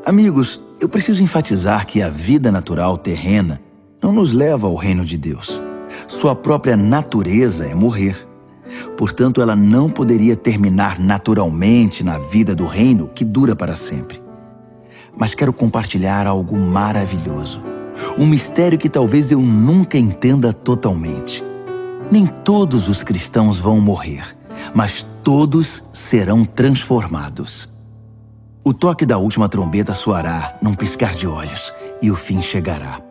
Amigos, eu preciso enfatizar que a vida natural terrena não nos leva ao reino de Deus. Sua própria natureza é morrer. Portanto, ela não poderia terminar naturalmente na vida do reino que dura para sempre. Mas quero compartilhar algo maravilhoso. Um mistério que talvez eu nunca entenda totalmente. Nem todos os cristãos vão morrer, mas todos serão transformados. O toque da última trombeta soará num piscar de olhos e o fim chegará.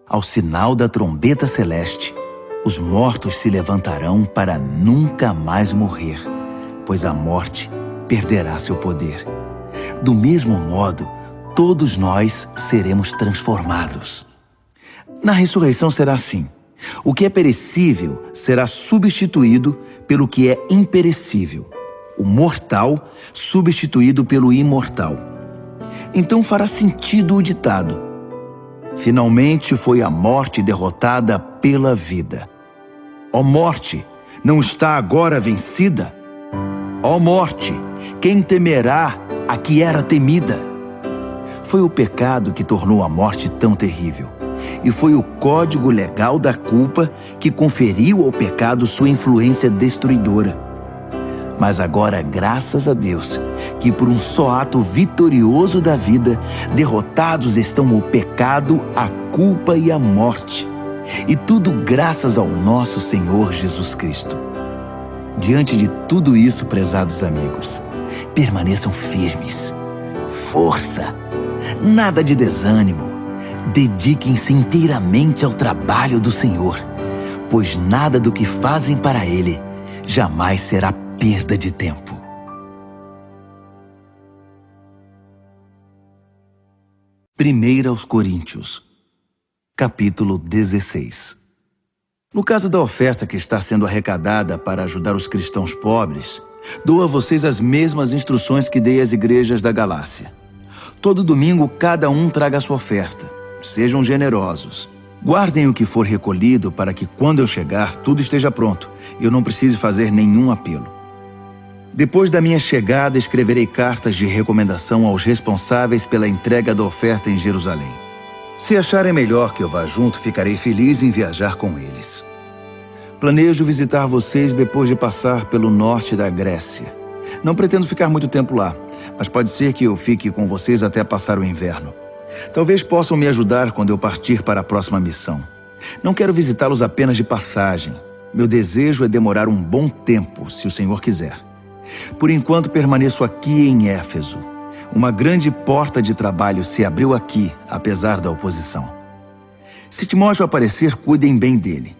Ao sinal da trombeta celeste, os mortos se levantarão para nunca mais morrer, pois a morte perderá seu poder. Do mesmo modo, todos nós seremos transformados. Na ressurreição será assim. O que é perecível será substituído pelo que é imperecível. O mortal substituído pelo imortal. Então fará sentido o ditado: finalmente foi a morte derrotada pela vida. Ó morte, não está agora vencida? Ó morte, quem temerá a que era temida? Foi o pecado que tornou a morte tão terrível. E foi o código legal da culpa que conferiu ao pecado sua influência destruidora. Mas agora, graças a Deus, que por um só ato vitorioso da vida, derrotados estão o pecado, a culpa e a morte. E tudo graças ao nosso Senhor Jesus Cristo. Diante de tudo isso, prezados amigos, permaneçam firmes. Força! Nada de desânimo. Dediquem-se inteiramente ao trabalho do Senhor, pois nada do que fazem para Ele jamais será perda de tempo. Primeira aos Coríntios, capítulo 16. No caso da oferta que está sendo arrecadada para ajudar os cristãos pobres, dou a vocês as mesmas instruções que dei às igrejas da Galácia. Todo domingo, cada um traga a sua oferta. Sejam generosos. Guardem o que for recolhido para que, quando eu chegar, tudo esteja pronto e eu não precise fazer nenhum apelo. Depois da minha chegada, escreverei cartas de recomendação aos responsáveis pela entrega da oferta em Jerusalém. Se acharem melhor que eu vá junto, ficarei feliz em viajar com eles. Planejo visitar vocês depois de passar pelo norte da Grécia. Não pretendo ficar muito tempo lá, mas pode ser que eu fique com vocês até passar o inverno. Talvez possam me ajudar quando eu partir para a próxima missão. Não quero visitá-los apenas de passagem. Meu desejo é demorar um bom tempo, se o Senhor quiser. Por enquanto, permaneço aqui em Éfeso. Uma grande porta de trabalho se abriu aqui, apesar da oposição. Se Timóteo aparecer, cuidem bem dele.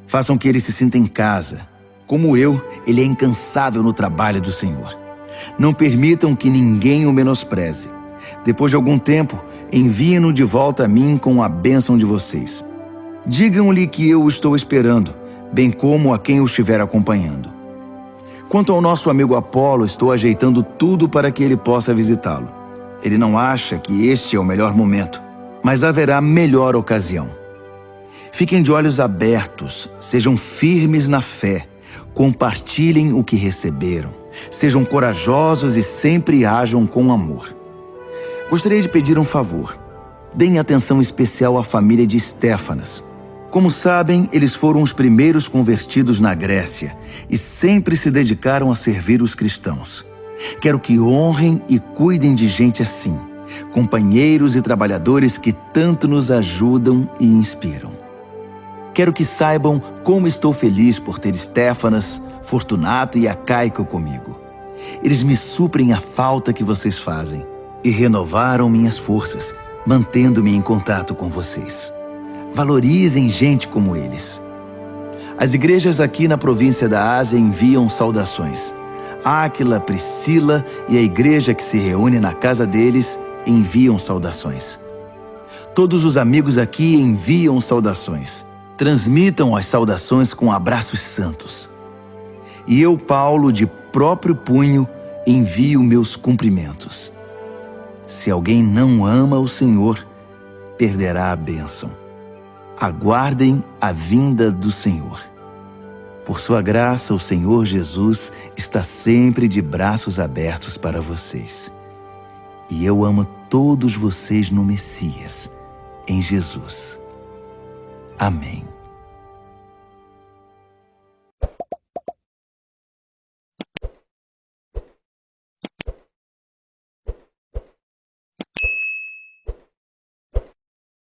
Façam que ele se sinta em casa. Como eu, ele é incansável no trabalho do Senhor. Não permitam que ninguém o menospreze. Depois de algum tempo, enviem-no de volta a mim com a bênção de vocês. Digam-lhe que eu o estou esperando, bem como a quem o estiver acompanhando. Quanto ao nosso amigo Apolo, estou ajeitando tudo para que ele possa visitá-lo. Ele não acha que este é o melhor momento, mas haverá melhor ocasião. Fiquem de olhos abertos, sejam firmes na fé, compartilhem o que receberam, sejam corajosos e sempre ajam com amor. Gostaria de pedir um favor. Deem atenção especial à família de Estéfanas. Como sabem, eles foram os primeiros convertidos na Grécia e sempre se dedicaram a servir os cristãos. Quero que honrem e cuidem de gente assim, companheiros e trabalhadores que tanto nos ajudam e inspiram. Quero que saibam como estou feliz por ter Estéfanas, Fortunato e Acaico comigo. Eles me suprem a falta que vocês fazem e renovaram minhas forças, mantendo-me em contato com vocês. Valorizem gente como eles. As igrejas aqui na província da Ásia enviam saudações. Áquila, Priscila e a igreja que se reúne na casa deles enviam saudações. Todos os amigos aqui enviam saudações. Transmitam as saudações com abraços santos. E eu, Paulo, de próprio punho, envio meus cumprimentos. Se alguém não ama o Senhor, perderá a bênção. Aguardem a vinda do Senhor. Por sua graça, o Senhor Jesus está sempre de braços abertos para vocês. E eu amo todos vocês no Messias, em Jesus. Amém.